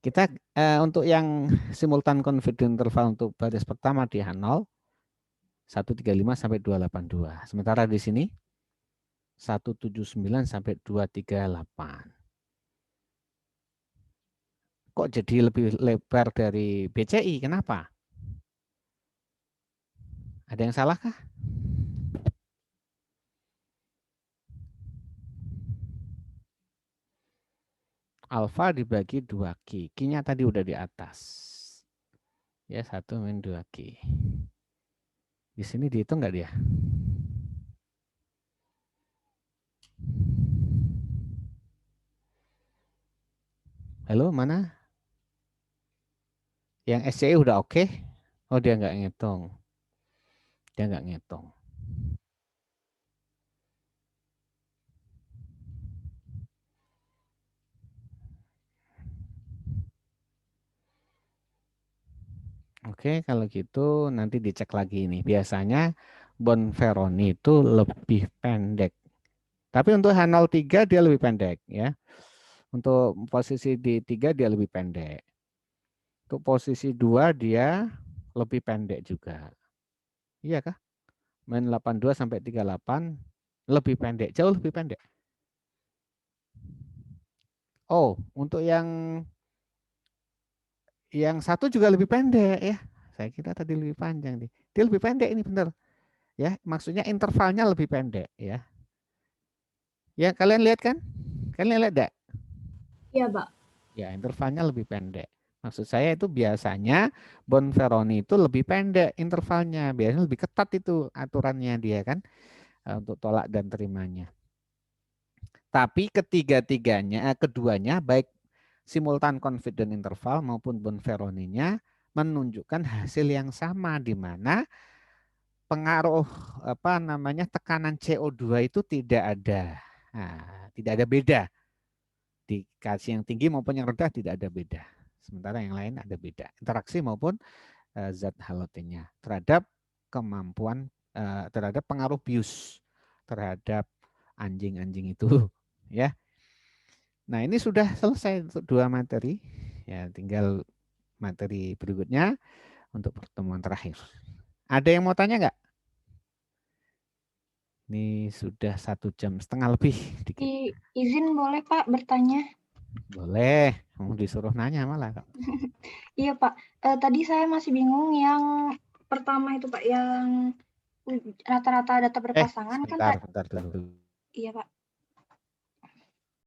kita untuk yang simultan confidence interval untuk baris pertama di H0 135 sampai 282. Sementara di sini 179 sampai 238. Kok jadi lebih lebar dari BCI? Kenapa? Ada yang salah kah? Alfa dibagi 2Q. Q-nya tadi udah di atas. Ya, 1-2Q. Di sini dihitung nggak dia? Halo, mana? Yang SCI udah oke? Oh, dia nggak ngitung. Dia nggak ngitung. Oke, kalau gitu nanti dicek lagi ini. Biasanya Bonferroni itu lebih pendek. Tapi untuk H03 dia lebih pendek ya. Untuk posisi di 3 dia lebih pendek. Untuk posisi 2 dia lebih pendek juga. Iya kah? Main 82 sampai 38 lebih pendek, jauh lebih pendek. Oh, untuk yang 1 juga lebih pendek ya. Saya kira tadi lebih panjang nih. Dia lebih pendek ini benar. Ya, maksudnya intervalnya lebih pendek ya. Ya, kalian lihat kan? Kalian lihat enggak? Iya, Pak. Ya, intervalnya lebih pendek. Maksud saya itu biasanya Bonferroni itu lebih pendek intervalnya. Biasanya lebih ketat itu aturannya dia kan. Untuk tolak dan terimanya. Tapi keduanya baik simultan confidence interval maupun Bonferroni-nya menunjukkan hasil yang sama di mana pengaruh tekanan CO2 itu tidak ada. Nah, tidak ada beda. Di kasih yang tinggi maupun yang rendah tidak ada beda. Sementara yang lain ada beda. Interaksi maupun zat halogennya terhadap kemampuan terhadap pengaruh bius terhadap anjing-anjing itu ya. Nah, ini sudah selesai untuk 2 materi. Ya, tinggal materi berikutnya untuk pertemuan terakhir. Ada yang mau tanya nggak? Ini sudah 1,5 jam lebih. Dikit. Izin boleh Pak bertanya? Boleh, mau disuruh nanya malah. Iya Pak, tadi saya masih bingung yang pertama itu Pak, yang rata-rata data berpasangan kan Pak. Bentar dulu. Iya Pak.